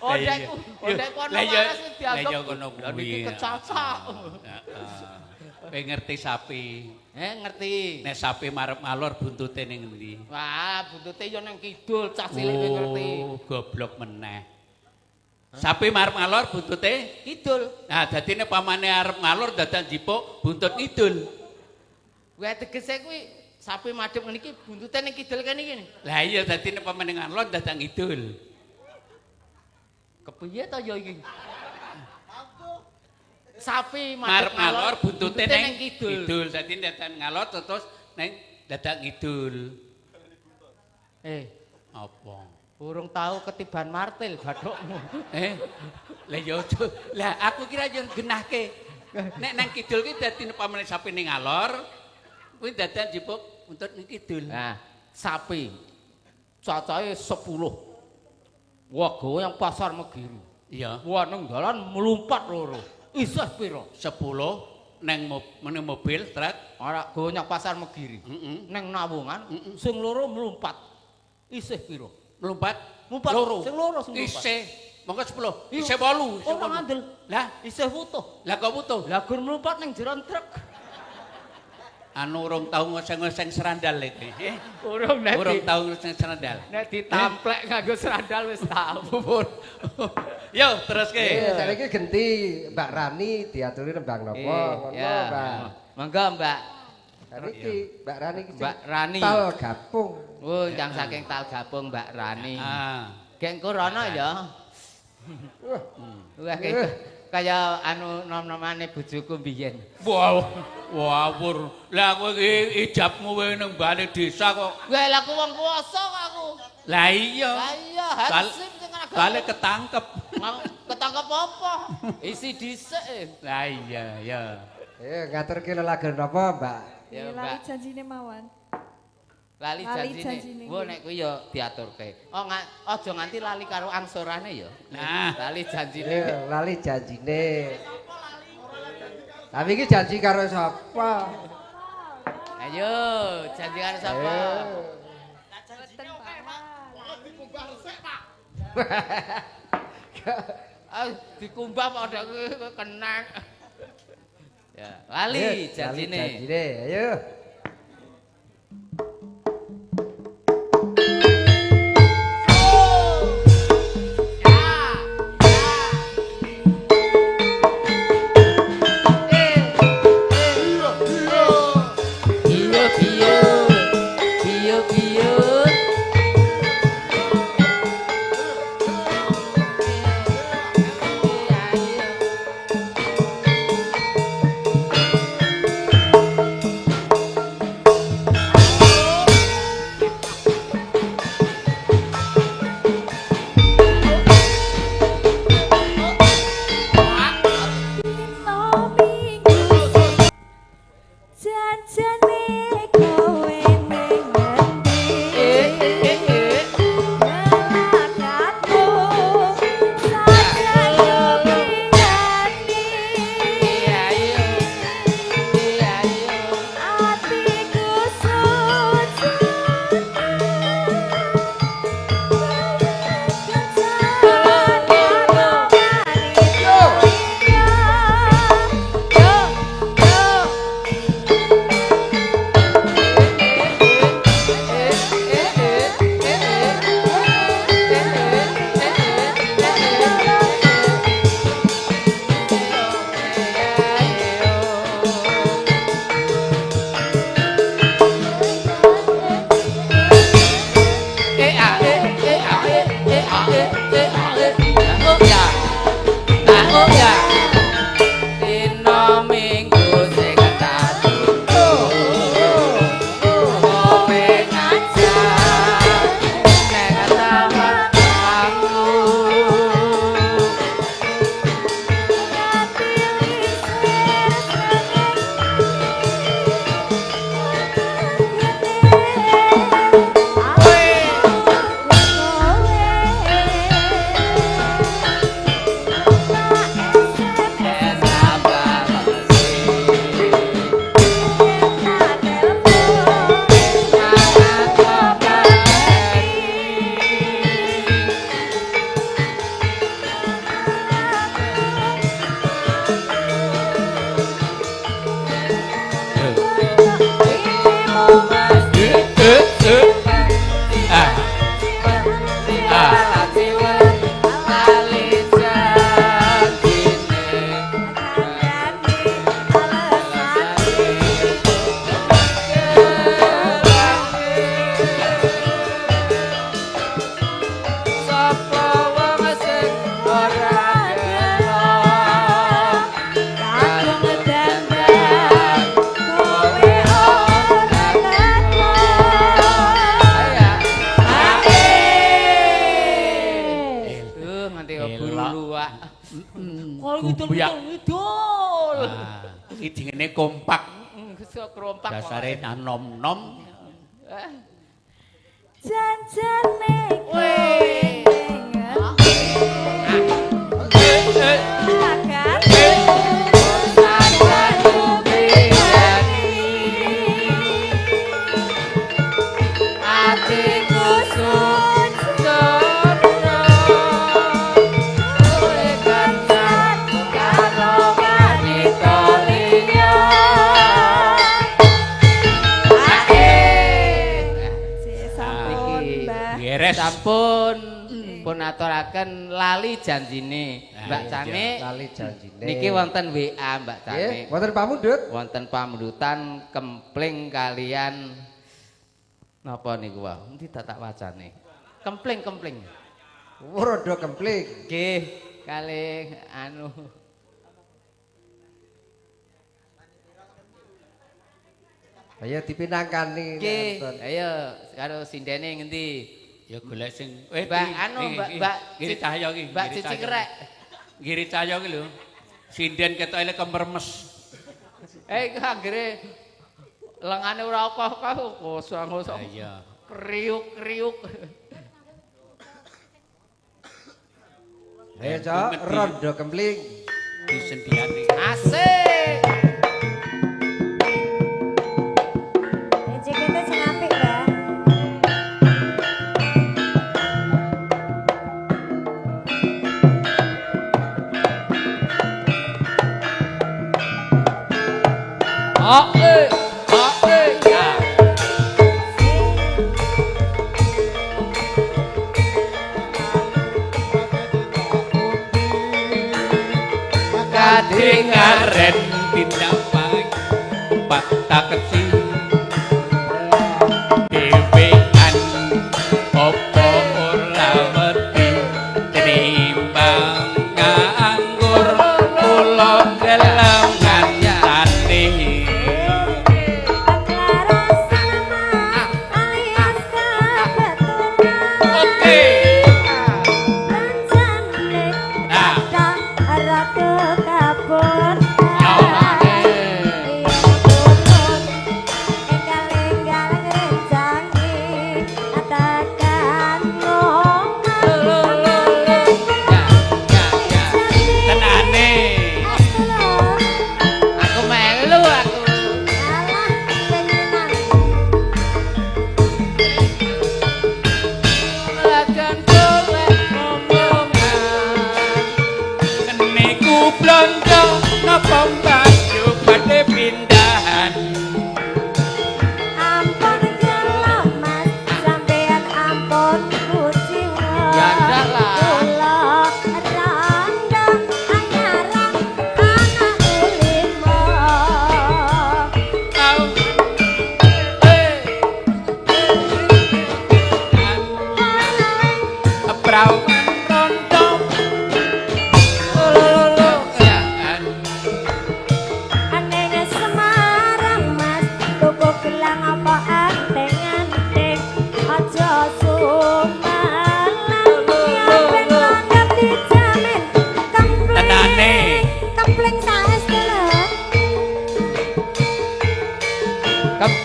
Odekku ana waras dianggep. Lah ngono kuwi. Iki kecacak. Kowe ngerti sapi? Ngerti. Nek sapi marep ngalor buntute ning endi? Wah, buntute yo nang kidul, cah cilik ngerti. Oh, goblok meneh. Sapi marep ngalor buntute kidul. Nah, dadi nek pamane arep ngalor dadan jipuk buntut kidul. Kuwi tegese kuwi sapi madhep ngene iki buntute ning kidul kene iki. Lah iya dadi nek pamane ngalor dadan kidul. Kepiye to ya iki? Sapi marep ngalor buntute ning kidul. Kidul dadi dadan ngalor terus ning dadak kidul. Apa? Urung tahu ketiban martil bathukmu. Lah ya lah aku kira yo genahke. Nek nang kidul ki dadi pamane sapi ning ngalor, kuwi dadan jipuk buntut ning kidul. Nah, sapi cacahe 10. Wah, gowo yang pasar Megiri. Iya. Wah, nang dalan melumpat loro. Isih pira? 10 nang mobil truk, ora gowo yang pasar Megiri. Nang Nawungan sing loro melumpat. Isih pira? Melumpat loro. Sing loro sing melumpat. Isih. Monggo 10. Isih 8. Ora ngandel. Lah, isih wutuh. Lah kok wutuh? Lah gur melumpat ning jero truk. Anu urung tau ngoseng-ngoseng serandal iki. Urung tau ngoseng serandal. Nek ditamplek nganggo serandal wis tau. Yo, teruske. Saiki genti Mbak Rani diaturi nembang napa ngono, Mbak. Monggo, Mbak. Niki Mbak Rani iki. Mbak Rani. Tal gapung. Oh, yang saking tal gapung Mbak Rani. Gek engko rono ya. Wah, kaya anu nom-nomane bojoku mbiyen. Wow, wawur. Lah kowe iki ijabmu wae nang bali desa kok. Lah aku wong kuwasa kok aku. Lah iya. Lah iya, hansip sing agak. Bali ketangkep. Ketangkep apa? Isi dhisik. Lah iya, ya. Ngaturke lelagon napa, Mbak? Ya, Lali janjine mawon. Lali janjine. Wo nek kuwi ya diaturke. Oh, aja nganti lali karo angsurane ya. Nah, lali janjine. Lali janjine. Tapi iki janji karo sapa? Ayo, janji karo sapa? Boten Pak. Dikumbah resik, Pak. Dikumbah padha kenek. Ya, lali janjine. Janjine, ayo. Idul. Iki dingene kompak. Krompak. Dasare nom-nom. Janjane kowe. Sampun pun aturaken lali janjine Mbak Cane. Lali janjine. Niki wonten WA Mbak Cane. Nggih, wonten pamundhut. Wonten pamundutan kempling kalian napa niku wae? Endi tak wacane? Kempling. Rodo kempling. Nggih, kalih anu. Ayo dipinangkani. Nggih, ayo karo sindene ngendi? Ya golek sing Mbak anu Mbak Giri Cahya iki. Mbak Cici Krek. Giri Cahya iki lho. Sinden ketoke kemermes. Iki anggere lengane ora apa-apa kosong-kosong. Iya. Kriuk-kriuk. Ayo Cok, rondo kempling. Disendiani. Asik.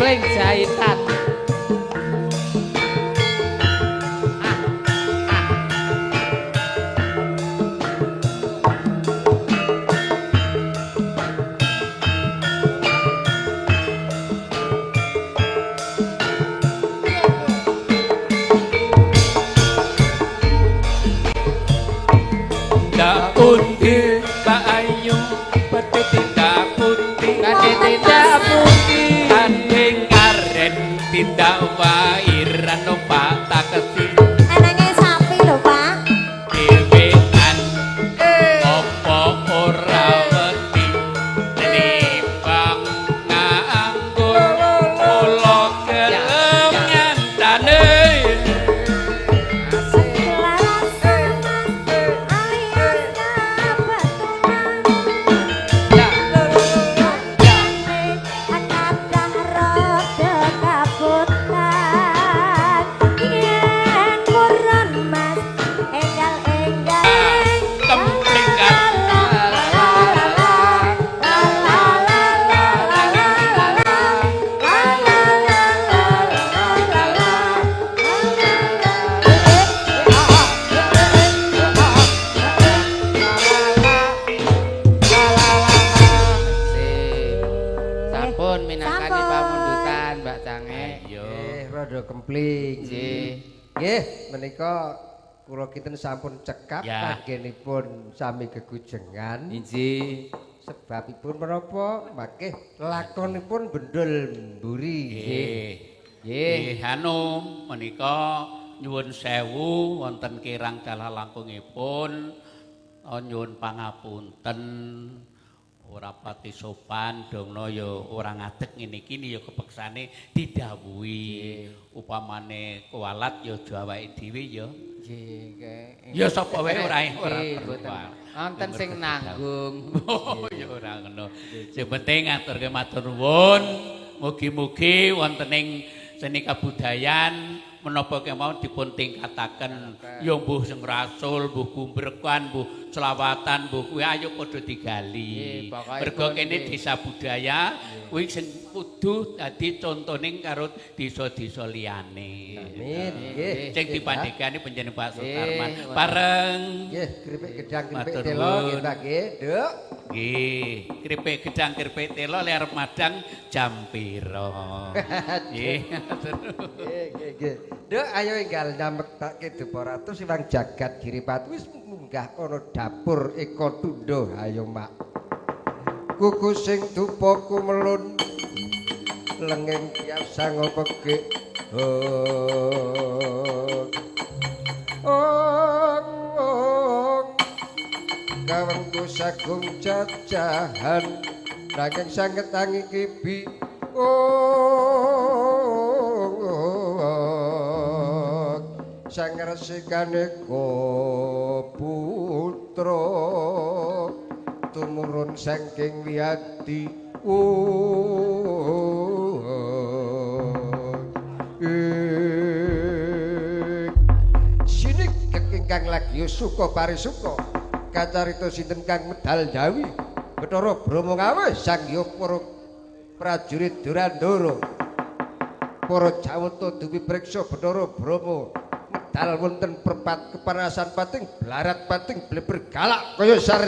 kempling jahitan. Pundi Mbak Ayu peti tindak pundi Kaki tindak pundi Kanding karen tindak wairan numpak taksi Enake sapi lho, Pak. Dewean opo ora wedi Nimbang nganggur kula gelem nyantane kempling. Nggih, menika kula kinten sampun cekap anggenipun sami gegujengan. Inji. Sebabipun menapa? Makih lakonipun bendul mburi. Nggih. Hanum menika nyuwun sewu wonten kirang dalah langkungipun nyuwun pangapunten. Ora pati sopan dongno ya ora ngadeg ngene iki ya kepeksane didhawuhi upamane kualat ya aja awake dhewe ya nggih ya sapa wae ora wonten sing nanggung ya ora ngono sing penting ngaturke matur nuwun mugi-mugi wonten ing seni kabudayan menapa kemawon dipun tingkataken ya mbuh sing rasul mbuh gumbrekan mbuh selawatan mbuh kuwi ayo padha digali mergo kene desa budaya kuwi sing kudu dadi contoning karo desa-desa liyane amin nggih sing dipandhegani panjenengan Pak Sutarman bareng nggih kripik gedang kripik telo nggih Pak nggih Nduk nggih kripik gedang kripik telo le arep madang jam pira nggih nggih Nduk ayo enggal nyamektake Duparatus Iwang Jagat Giripati wis munggah ana dapur Eko Tundha ayo Mak kuku sing dupa kumelun lengeng biasa ngopeke kawengku sagung jajahan nanging sanget tangi kibi sang resikane putra tumurun saking wiyadi sinik ingkang lagi suka parisuka kacarita sinten kang medal Jawi Bathara Brahma Ngawe sang ya para prajurit Durandara para Jawata duwi priksa Bathara Brahma medal wonten perpat kepanasan pating blarat pating bleber galak kaya sarjana